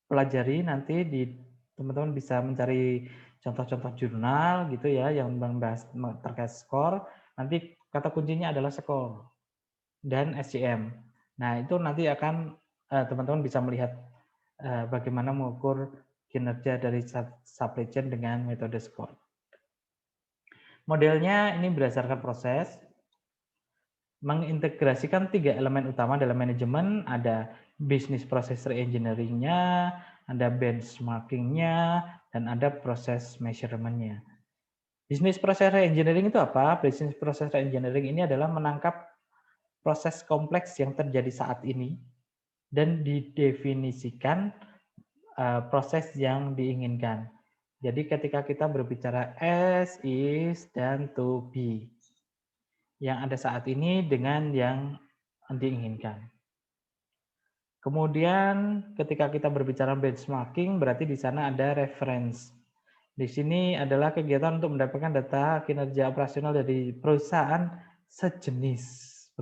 pelajari nanti teman-teman bisa mencari contoh-contoh jurnal gitu ya yang membahas terkait skor. Nanti kata kuncinya adalah skor dan SCM. Nah, itu nanti akan teman-teman bisa melihat bagaimana mengukur kinerja dari supply chain dengan metode skor. Modelnya ini berdasarkan proses, mengintegrasikan 3 elemen utama dalam manajemen, ada business process reengineering-nya, ada benchmarking-nya, dan ada proses measurement-nya. Business process reengineering itu apa? Business process reengineering ini adalah menangkap proses kompleks yang terjadi saat ini dan didefinisikan proses yang diinginkan. Jadi ketika kita berbicara as, is, dan to be, yang ada saat ini dengan yang diinginkan. Kemudian ketika kita berbicara benchmarking, berarti di sana ada reference. Di sini adalah kegiatan untuk mendapatkan data kinerja operasional dari perusahaan sejenis,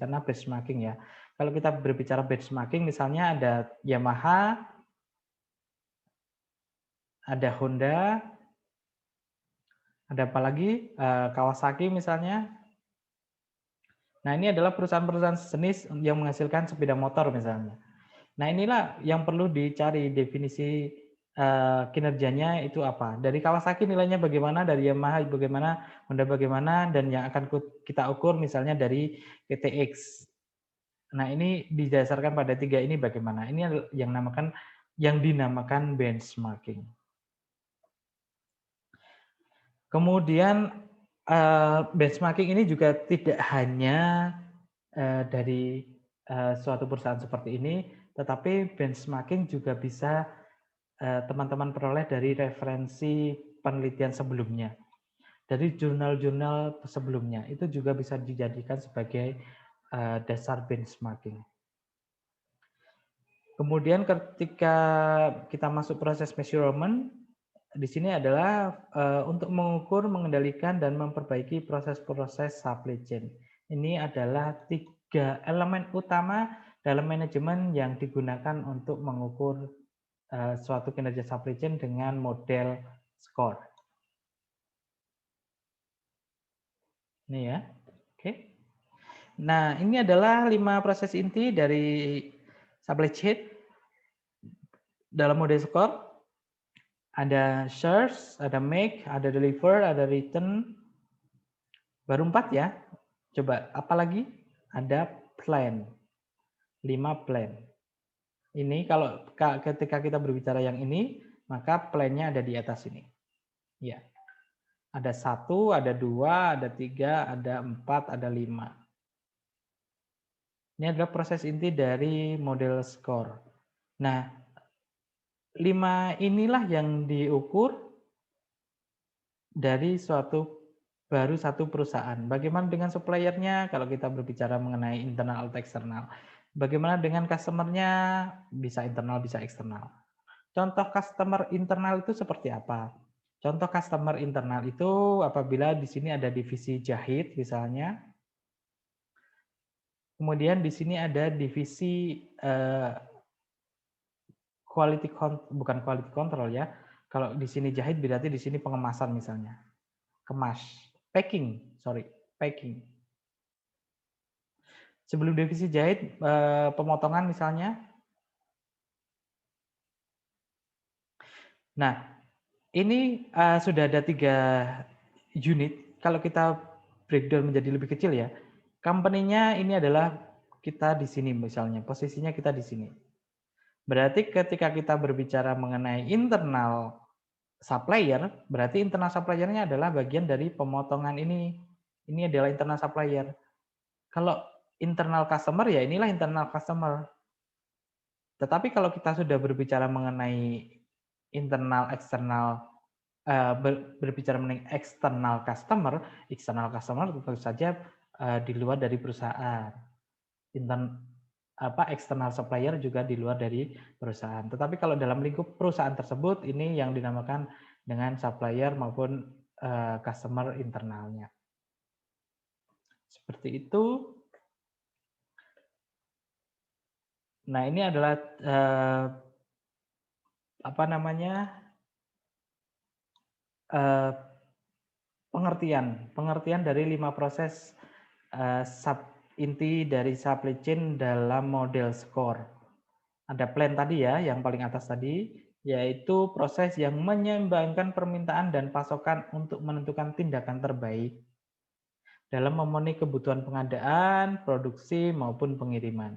karena benchmarking ya. Kalau kita berbicara benchmarking, misalnya ada Yamaha, ada Honda, ada apa lagi? Kawasaki misalnya. Nah, ini adalah perusahaan-perusahaan sejenis yang menghasilkan sepeda motor misalnya. Nah, inilah yang perlu dicari definisi kinerjanya itu apa. Dari Kawasaki nilainya bagaimana, dari Yamaha bagaimana, Honda bagaimana, dan yang akan kita ukur misalnya dari PTX. Nah, ini didasarkan pada 3 ini bagaimana. Ini yang dinamakan benchmarking. Kemudian benchmarking ini juga tidak hanya dari suatu perusahaan seperti ini, tetapi benchmarking juga bisa teman-teman peroleh dari referensi penelitian sebelumnya. Dari jurnal-jurnal sebelumnya, itu juga bisa dijadikan sebagai dasar benchmarking. Kemudian ketika kita masuk proses measurement, di sini adalah untuk mengukur, mengendalikan, dan memperbaiki proses-proses supply chain. Ini adalah 3 elemen utama dalam manajemen yang digunakan untuk mengukur suatu kinerja supply chain dengan model SCORE. Ini ya, oke. Nah, ini adalah 5 proses inti dari supply chain dalam model SCORE. Ada source, ada make, ada deliver, ada return. Baru 4 ya. Coba apa lagi? Ada plan. 5 plan. Ini kalau ketika kita berbicara yang ini, maka plan-nya ada di atas ini. Ya. Ada 1, ada 2, ada 3, ada 4, ada 5. Ini adalah proses inti dari model skor. Nah, 5 inilah yang diukur dari baru satu perusahaan. Bagaimana dengan suppliernya kalau kita berbicara mengenai internal atau eksternal? Bagaimana dengan customer-nya? Bisa internal, bisa eksternal. Contoh customer internal itu seperti apa? Contoh customer internal itu apabila di sini ada divisi jahit misalnya, kemudian di sini ada divisi bukan quality control ya. Kalau di sini jahit berarti di sini pengemasan misalnya. Kemas, packing. Sebelum divisi jahit, pemotongan misalnya. Nah, ini sudah ada 3 unit. Kalau kita breakdown menjadi lebih kecil ya, company-nya ini adalah kita di sini misalnya, posisinya kita di sini. Berarti ketika kita berbicara mengenai internal supplier, berarti internal supplier-nya adalah bagian dari pemotongan ini. Ini adalah internal supplier. Kalau internal customer ya inilah internal customer. Tetapi kalau kita sudah berbicara mengenai internal eksternal berbicara mengenai eksternal customer tentu saja di luar dari perusahaan. Eksternal supplier juga di luar dari perusahaan. Tetapi kalau dalam lingkup perusahaan tersebut ini yang dinamakan dengan supplier maupun customer internalnya. Seperti itu. Nah, ini adalah pengertian dari 5 proses inti dari supply chain dalam model SCORE. Ada plan tadi ya, yang paling atas tadi, yaitu proses yang menyeimbangkan permintaan dan pasokan untuk menentukan tindakan terbaik dalam memenuhi kebutuhan pengadaan, produksi, maupun pengiriman.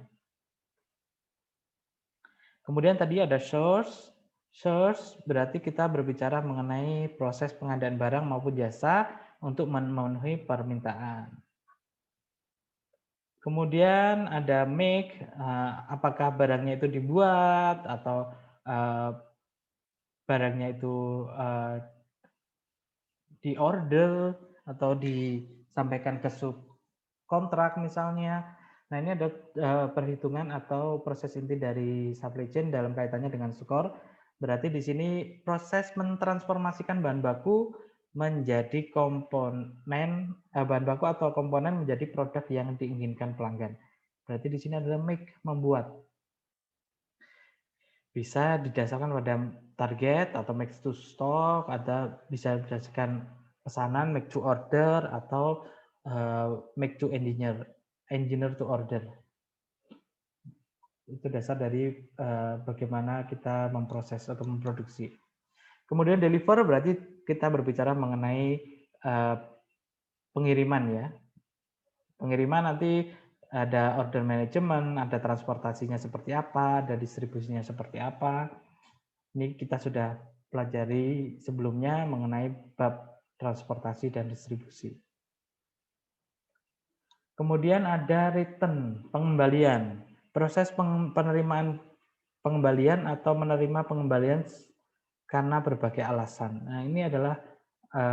Kemudian tadi ada source. Source berarti kita berbicara mengenai proses pengadaan barang maupun jasa untuk memenuhi permintaan. Kemudian ada make, apakah barangnya itu dibuat atau barangnya itu di-order atau disampaikan ke subkontrak misalnya. Nah, ini ada perhitungan atau proses inti dari supply chain dalam kaitannya dengan skor. Berarti di sini proses mentransformasikan bahan baku menjadi komponen bahan baku atau komponen menjadi produk yang diinginkan pelanggan. Berarti di sini adalah make, membuat. Bisa didasarkan pada target atau make to stock, ada bisa berdasarkan pesanan make to order atau make to engineer to order. Itu dasar dari bagaimana kita memproses atau memproduksi. Kemudian deliver berarti kita berbicara mengenai pengiriman ya. Pengiriman nanti ada order management, ada transportasinya seperti apa, ada distribusinya seperti apa. Ini kita sudah pelajari sebelumnya mengenai bab transportasi dan distribusi. Kemudian ada return, pengembalian. Proses penerimaan pengembalian atau menerima pengembalian karena berbagai alasan. Nah, ini adalah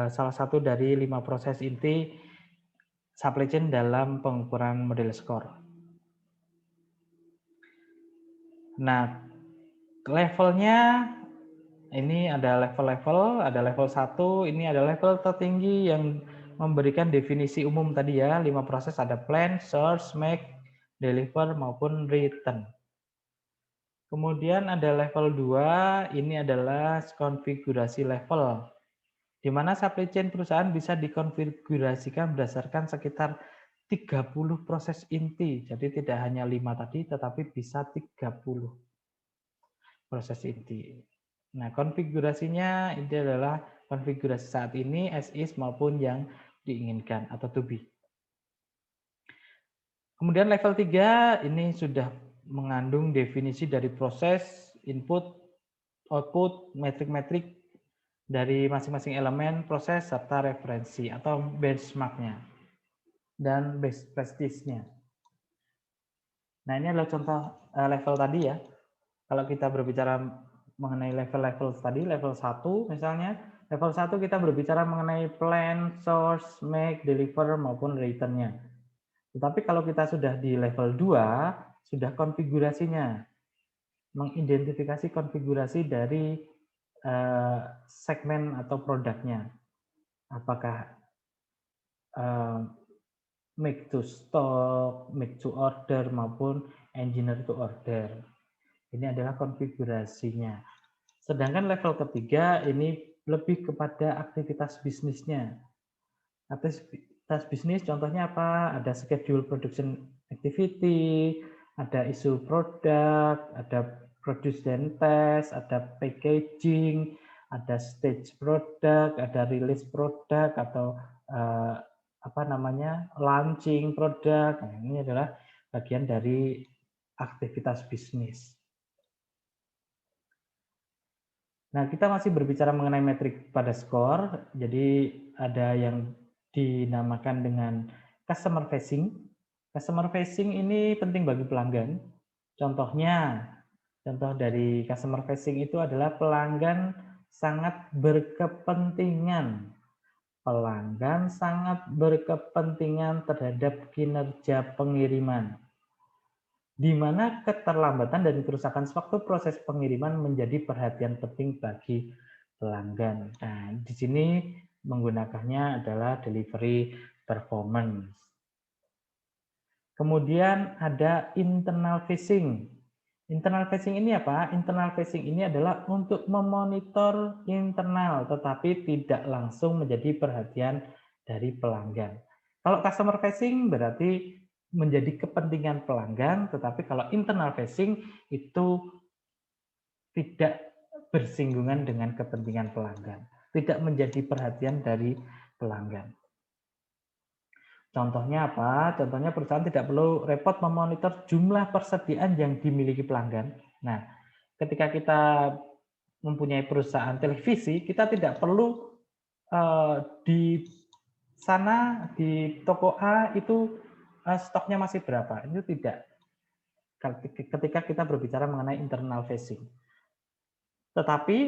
salah satu dari 5 proses inti supply chain dalam pengukuran model skor. Nah, levelnya ini ada level-level, ada level 1, ini ada level tertinggi yang memberikan definisi umum tadi ya, 5 proses ada plan, source, make, deliver maupun return. Kemudian ada level 2, ini adalah konfigurasi level, di mana supply chain perusahaan bisa dikonfigurasikan berdasarkan sekitar 30 proses inti. Jadi tidak hanya 5 tadi, tetapi bisa 30 proses inti. Nah, konfigurasinya ini adalah konfigurasi saat ini, as is maupun yang diinginkan atau to be. Kemudian level 3 ini sudah mengandung definisi dari proses, input, output, metrik-metrik dari masing-masing elemen proses serta referensi atau benchmark-nya dan best practice-nya. Nah, ini adalah contoh level tadi ya. Kalau kita berbicara mengenai level-level tadi, level 1 misalnya, level 1 kita berbicara mengenai plan, source, make, deliver, maupun return-nya. Tetapi kalau kita sudah di level 2, sudah konfigurasinya, mengidentifikasi konfigurasi dari segmen atau produknya. Apakah make to stock, make to order, maupun engineer to order. Ini adalah konfigurasinya. Sedangkan level ketiga ini lebih kepada aktivitas bisnisnya. Aktivitas bisnis contohnya apa? Ada schedule production activity, ada isu produk, ada produce dan test, ada packaging, ada stage product, ada release product atau launching produk. Nah, ini adalah bagian dari aktivitas bisnis. Nah, kita masih berbicara mengenai metrik pada skor. Jadi ada yang dinamakan dengan customer facing. Customer facing ini penting bagi pelanggan. Contoh dari customer facing itu adalah pelanggan sangat berkepentingan. Pelanggan sangat berkepentingan terhadap kinerja pengiriman, di mana keterlambatan dan kerusakan sewaktu proses pengiriman menjadi perhatian penting bagi pelanggan. Nah, di sini menggunakannya adalah delivery performance. Kemudian ada internal facing. Internal facing ini apa? Internal facing ini adalah untuk memonitor internal, tetapi tidak langsung menjadi perhatian dari pelanggan. Kalau customer facing berarti menjadi kepentingan pelanggan, tetapi kalau internal facing itu tidak bersinggungan dengan kepentingan pelanggan, tidak menjadi perhatian dari pelanggan. Contohnya apa? Contohnya perusahaan tidak perlu repot memonitor jumlah persediaan yang dimiliki pelanggan. Nah, ketika kita mempunyai perusahaan televisi, kita tidak perlu di sana di toko A itu stoknya masih berapa. Itu tidak. Ketika kita berbicara mengenai internal facing. Tetapi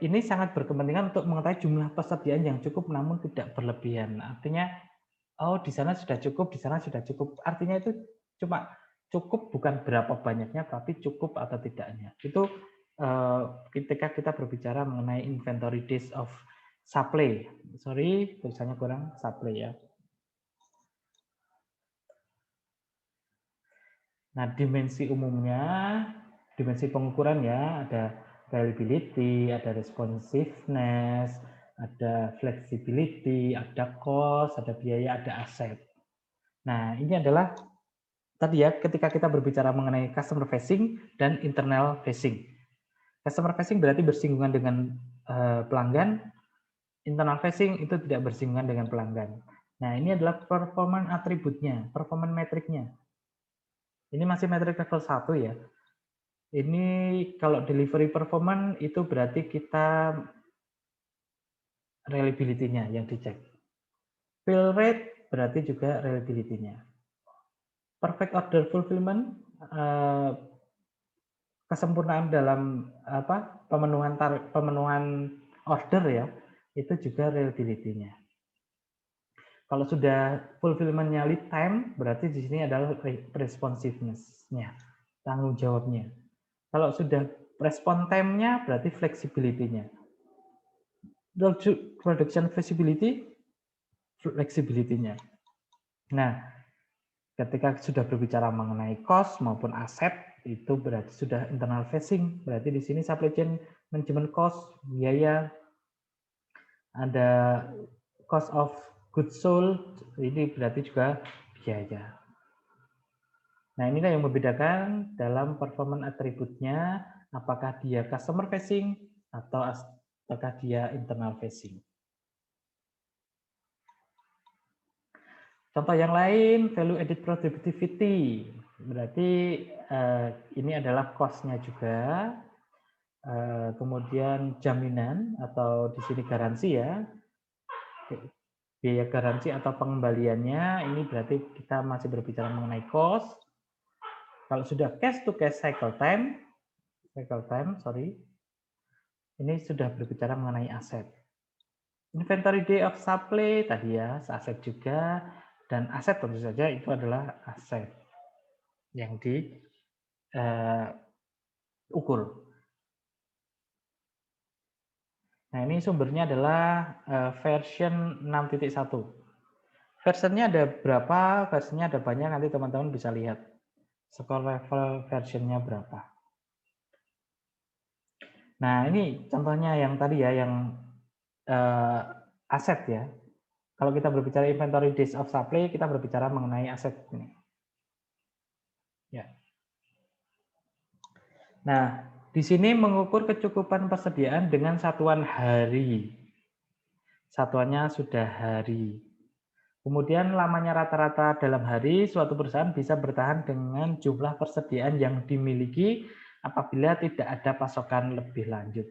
ini sangat berkepentingan untuk mengetahui jumlah persediaan yang cukup namun tidak berlebihan. Artinya oh, di sana sudah cukup, di sana sudah cukup. Artinya itu cuma cukup bukan berapa banyaknya, tapi cukup atau tidaknya. Itu ketika kita berbicara mengenai inventory days of supply. Sorry, tulisannya kurang supply ya. Nah, dimensi umumnya, dimensi pengukuran ya, ada reliability, ada responsiveness, ada flexibility, ada cost, ada biaya, ada aset. Nah, ini adalah tadi ya, ketika kita berbicara mengenai customer facing dan internal facing. Customer facing berarti bersinggungan dengan pelanggan, internal facing itu tidak bersinggungan dengan pelanggan. Nah, ini adalah performance atributnya, performance metriknya. Ini masih metrik level 1 ya. Ini kalau delivery performance itu berarti kita reliability-nya yang dicek. Fill rate berarti juga reliability-nya. Perfect order fulfillment, kesempurnaan dalam pemenuhan order ya, itu juga reliability-nya. Kalau sudah fulfillment-nya lead time, berarti di sini adalah responsiveness-nya, tanggung jawabnya. Kalau sudah respon time-nya, berarti flexibility-nya. Production feasibility, flexibility-nya. Nah, ketika sudah berbicara mengenai cost maupun aset, itu berarti sudah internal facing. Berarti di sini supply chain management cost, biaya, ada cost of goods sold, ini berarti juga biaya. Nah, inilah yang membedakan dalam performance atributnya, apakah dia customer facing atau apakah dia internal facing. Contoh yang lain, value added productivity. Berarti ini adalah cost-nya juga. Kemudian jaminan atau di sini garansi ya. Biaya garansi atau pengembaliannya, ini berarti kita masih berbicara mengenai cost. Kalau sudah cash to cash cycle time, ini sudah berbicara mengenai aset. Inventory day of supply tadi ya, aset juga, dan aset tentu saja itu adalah aset yang diukur. Nah, ini sumbernya adalah version 6.1. Versionnya ada berapa? Versionnya ada banyak, nanti teman-teman bisa lihat. Skor level versionnya berapa. Nah, ini contohnya yang tadi ya, yang aset ya. Kalau kita berbicara inventory days of supply, kita berbicara mengenai aset ini. Ya. Nah, di sini mengukur kecukupan persediaan dengan satuan hari. Satuannya sudah hari. Kemudian lamanya rata-rata dalam hari, suatu perusahaan bisa bertahan dengan jumlah persediaan yang dimiliki apabila tidak ada pasokan lebih lanjut.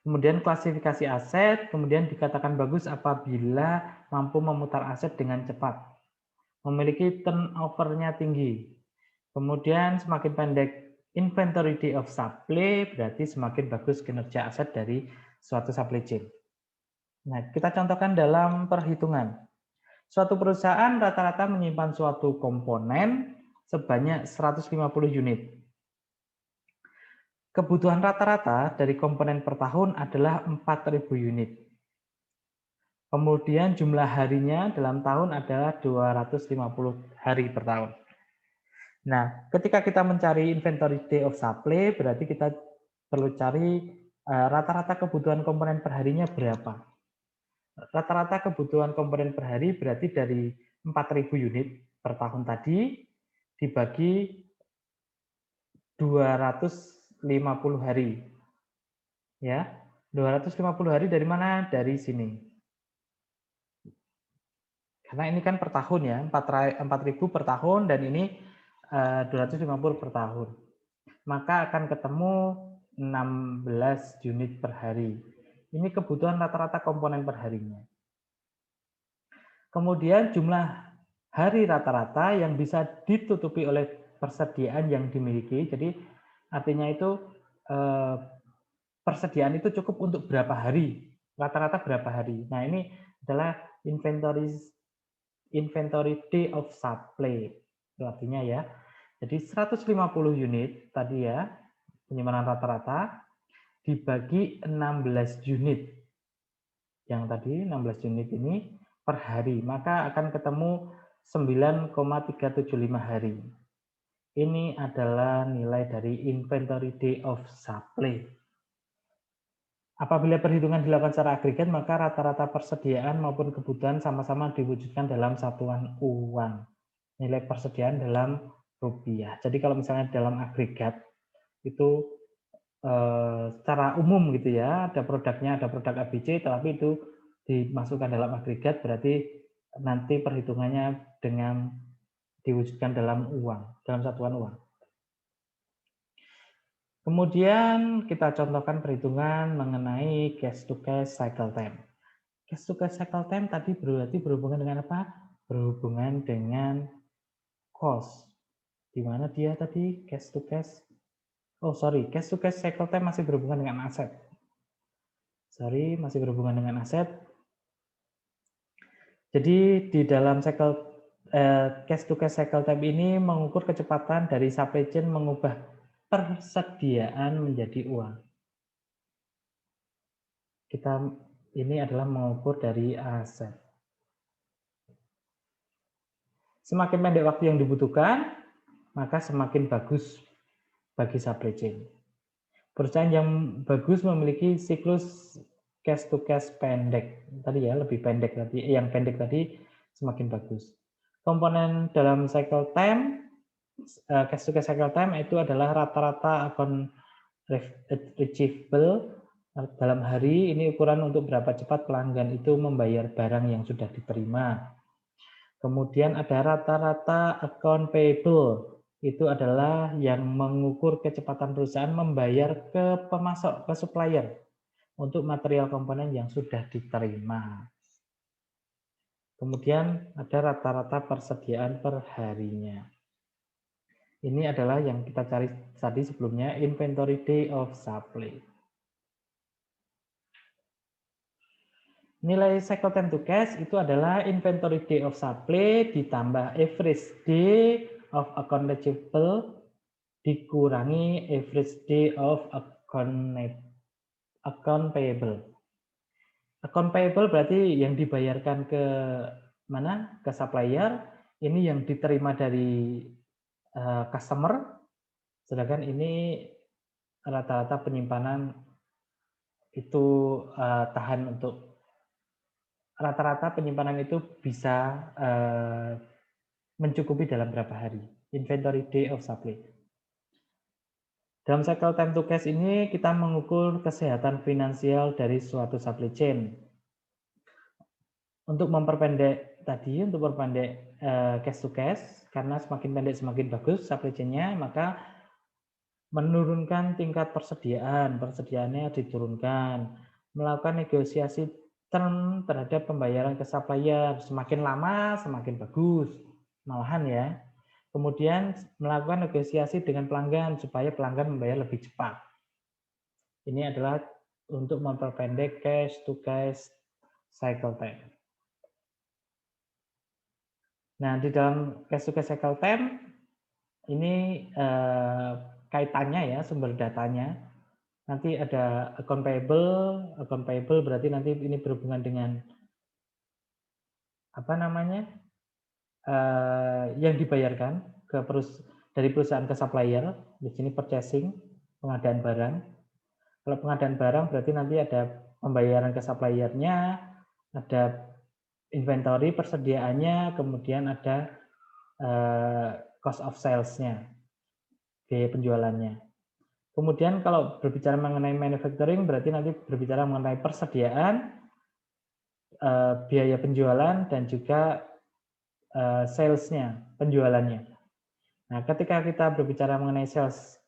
Kemudian klasifikasi aset, kemudian dikatakan bagus apabila mampu memutar aset dengan cepat. Memiliki turnover-nya tinggi. Kemudian semakin pendek inventory day of supply, berarti semakin bagus kinerja aset dari suatu supply chain. Nah, kita contohkan dalam perhitungan. Suatu perusahaan rata-rata menyimpan suatu komponen sebanyak 150 unit. Kebutuhan rata-rata dari komponen per tahun adalah 4.000 unit. Kemudian jumlah harinya dalam tahun adalah 250 hari per tahun. Nah, ketika kita mencari inventory day of supply, berarti kita perlu cari rata-rata kebutuhan komponen per harinya berapa. Rata-rata kebutuhan komponen per hari berarti dari 4.000 unit per tahun tadi dibagi 250 hari. Ya, 250 hari dari mana? Dari sini. Karena ini kan per tahun ya, 4.000 per tahun dan ini 250 per tahun. Maka akan ketemu 16 unit per hari. Ini kebutuhan rata-rata komponen per harinya. Kemudian jumlah hari rata-rata yang bisa ditutupi oleh persediaan yang dimiliki. Jadi artinya itu persediaan itu cukup untuk berapa hari, rata-rata berapa hari. Nah, ini adalah inventory day of supply. Itu artinya ya. Jadi 150 unit tadi ya, penyimpanan rata-rata dibagi 16 unit. Yang tadi 16 unit ini per hari, maka akan ketemu 9,375 hari. Ini adalah nilai dari inventory day of supply. Apabila perhitungan dilakukan secara agregat, maka rata-rata persediaan maupun kebutuhan sama-sama diwujudkan dalam satuan uang. Nilai persediaan dalam rupiah. Jadi kalau misalnya dalam agregat, itu secara umum gitu ya, ada produknya, ada produk ABC, tetapi itu dimasukkan dalam agregat, berarti nanti perhitungannya dengan diwujudkan dalam uang, dalam satuan uang. Kemudian kita contohkan perhitungan mengenai cash to cash cycle time. Cash to cash cycle time tadi berarti berhubungan dengan apa? Berhubungan dengan cost. Di mana dia tadi cash to cash? Oh sorry, cash to cash cycle time masih berhubungan dengan aset. Sorry, masih berhubungan dengan aset. Jadi di dalam cycle cash to cash cycle time ini mengukur kecepatan dari supply chain mengubah persediaan menjadi uang. Ini adalah mengukur dari aset. Semakin pendek waktu yang dibutuhkan, maka semakin bagus bagi supply chain. Perusahaan yang bagus memiliki siklus cash to cash pendek. Tadi ya, lebih pendek tadi, yang pendek tadi semakin bagus. Komponen dalam cycle time, cash to cash cycle time itu adalah rata-rata akun receivable dalam hari. Ini ukuran untuk berapa cepat pelanggan itu membayar barang yang sudah diterima. Kemudian ada rata-rata account payable. Itu adalah yang mengukur kecepatan perusahaan membayar ke pemasok, ke supplier untuk material komponen yang sudah diterima. Kemudian ada rata-rata persediaan per harinya. Ini adalah yang kita cari tadi sebelumnya, inventory day of supply. Nilai cycle time to cash itu adalah inventory day of supply ditambah average day of account receivable dikurangi average day of account payable. Account payable berarti yang dibayarkan ke mana? Ke supplier. Ini yang diterima dari customer. Sedangkan ini rata-rata penyimpanan itu tahan untuk rata-rata penyimpanan itu bisa mencukupi dalam berapa hari. Inventory day of supply. Dalam cycle time to cash ini kita mengukur kesehatan finansial dari suatu supply chain. Untuk memperpendek tadi, untuk memperpendek cash to cash, karena semakin pendek semakin bagus supply chain-nya, maka menurunkan tingkat persediaannya diturunkan, melakukan negosiasi term terhadap pembayaran ke supplier, semakin lama semakin bagus, malahan ya. Kemudian melakukan negosiasi dengan pelanggan supaya pelanggan membayar lebih cepat. Ini adalah untuk memperpendek cash to cash cycle time. Nah, di dalam cash to cash cycle time ini kaitannya ya, sumber datanya. Nanti ada account payable berarti nanti ini berhubungan dengan apa namanya? Yang dibayarkan ke dari perusahaan ke supplier. Di sini purchasing, pengadaan barang. Kalau pengadaan barang berarti nanti ada pembayaran ke suppliernya, ada inventory persediaannya, kemudian ada cost of sales-nya, biaya penjualannya. Kemudian kalau berbicara mengenai manufacturing berarti nanti berbicara mengenai persediaan, biaya penjualan dan juga sales-nya, penjualannya. Nah, ketika kita berbicara mengenai sales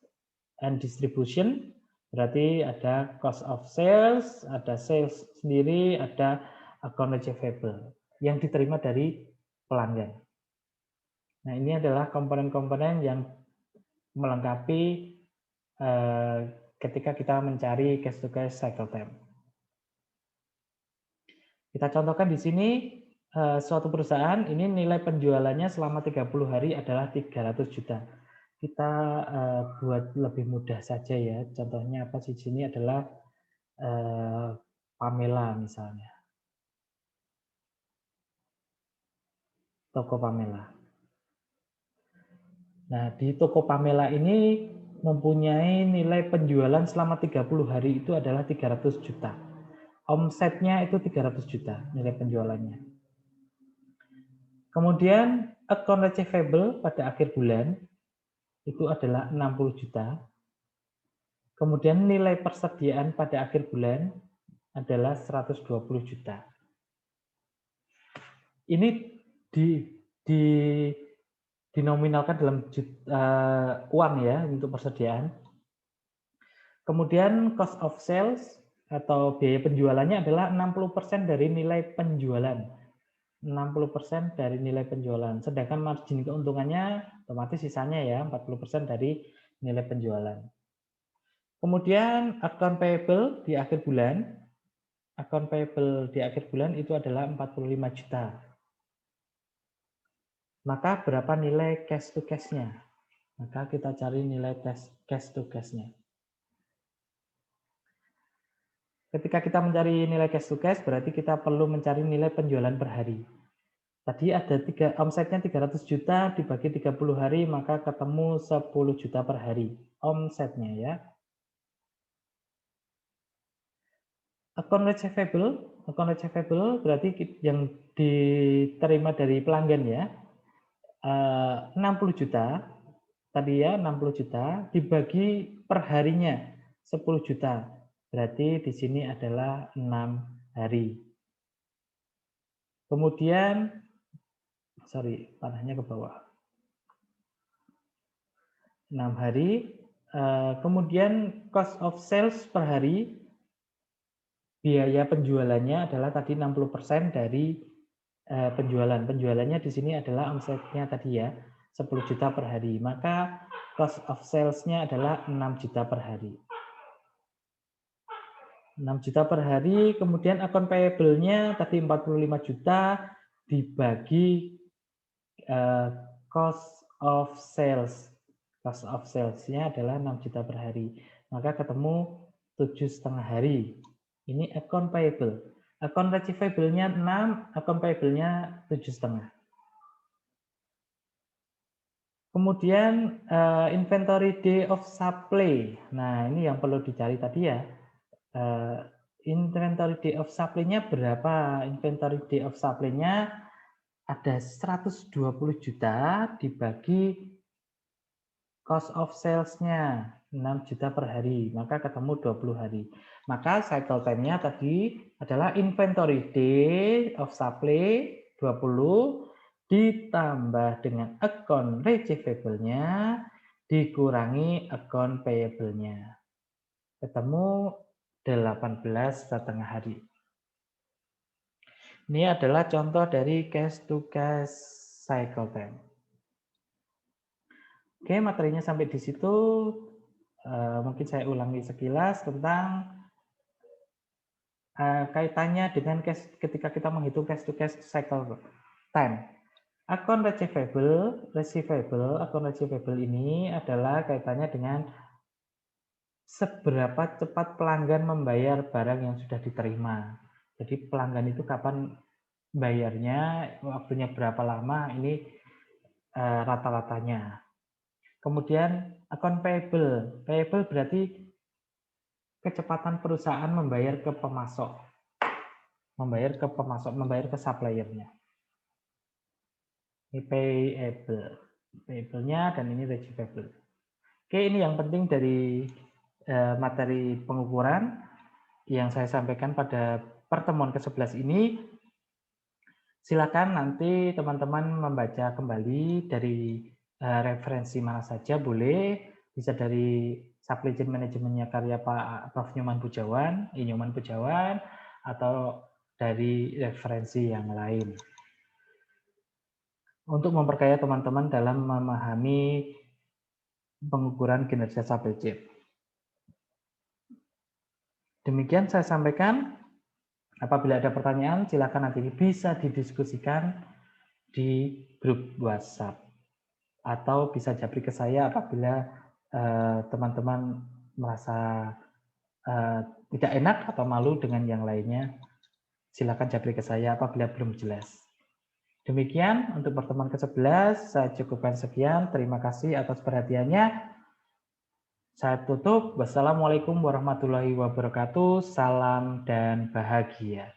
and distribution, berarti ada cost of sales, ada sales sendiri, ada account receivable yang diterima dari pelanggan. Nah, ini adalah komponen-komponen yang melengkapi ketika kita mencari cash to cash cycle time. Kita contohkan di sini suatu perusahaan ini nilai penjualannya selama 30 hari adalah 300 juta. Kita buat lebih mudah saja ya. Contohnya apa sih? Di sini adalah Pamela misalnya. Toko Pamela. Nah, di toko Pamela ini mempunyai nilai penjualan selama 30 hari itu adalah 300 juta. Omsetnya itu 300 juta nilai penjualannya. Kemudian account receivable pada akhir bulan itu adalah 60 juta. Kemudian nilai persediaan pada akhir bulan adalah 120 juta. Ini dinominalkan dalam uang ya untuk persediaan. Kemudian cost of sales atau biaya penjualannya adalah 60% dari nilai penjualan. 60% dari nilai penjualan. Sedangkan margin keuntungannya otomatis sisanya ya 40% dari nilai penjualan. Kemudian account payable di akhir bulan. Account payable di akhir bulan itu adalah 45 juta. Maka berapa nilai cash to cash-nya? Maka kita cari nilai cash to cash-nya. Ketika kita mencari nilai cash to cash, berarti kita perlu mencari nilai penjualan per hari. Tadi ada omsetnya 300 juta dibagi 30 hari, maka ketemu 10 juta per hari. Omsetnya ya. Account receivable berarti yang diterima dari pelanggan ya. 60 juta, tadi ya 60 juta, dibagi per harinya 10 juta. Berarti di sini adalah 6 hari. Kemudian, sorry, panahnya ke bawah. 6 hari. Kemudian cost of sales per hari, biaya penjualannya adalah tadi 60% dari penjualan. Penjualannya di sini adalah omsetnya tadi ya, 10 juta per hari. Maka cost of sales-nya adalah 6 juta per hari. 6 juta per hari, kemudian account payable-nya tadi 45 juta dibagi cost of sales. Cost of sales-nya adalah 6 juta per hari. Maka ketemu 7,5 hari. Ini account payable. Account receivable-nya 6, account payable-nya 7,5. Kemudian inventory day of supply. Nah, ini yang perlu dicari tadi ya. Inventory day of supply-nya berapa? Inventory day of supply-nya ada 120 juta dibagi cost of sales-nya 6 juta per hari, maka ketemu 20 hari. Maka cycle time-nya tadi adalah inventory day of supply 20 ditambah dengan account receivable-nya dikurangi account payable-nya. Ketemu 18,5 hari. Ini adalah contoh dari cash to cash cycle time. Oke, materinya sampai di situ. Mungkin saya ulangi sekilas tentang kaitannya dengan cash ketika kita menghitung cash to cash cycle time. Akun receivable ini adalah kaitannya dengan seberapa cepat pelanggan membayar barang yang sudah diterima. Jadi pelanggan itu kapan bayarnya, waktunya berapa lama, ini rata-ratanya. Kemudian account payable. Payable berarti kecepatan perusahaan membayar ke pemasok. Membayar ke suppliernya. Ini payable. Payable-nya dan ini receivable. Oke, ini yang penting dari materi pengukuran yang saya sampaikan pada pertemuan ke-11 ini. Silakan nanti teman-teman membaca kembali dari referensi mana saja boleh, bisa dari supply chain manajemennya karya Pak Prof. Nyoman Bujawan, atau dari referensi yang lain. Untuk memperkaya teman-teman dalam memahami pengukuran kinerja supply chain. Demikian saya sampaikan. Apabila ada pertanyaan, silakan nanti bisa didiskusikan di grup WhatsApp. Atau bisa japri ke saya apabila teman-teman merasa tidak enak atau malu dengan yang lainnya. Silakan japri ke saya apabila belum jelas. Demikian untuk pertemuan ke-11, saya cukupkan sekian. Terima kasih atas perhatiannya. Saya tutup. Wassalamualaikum warahmatullahi wabarakatuh. Salam dan bahagia.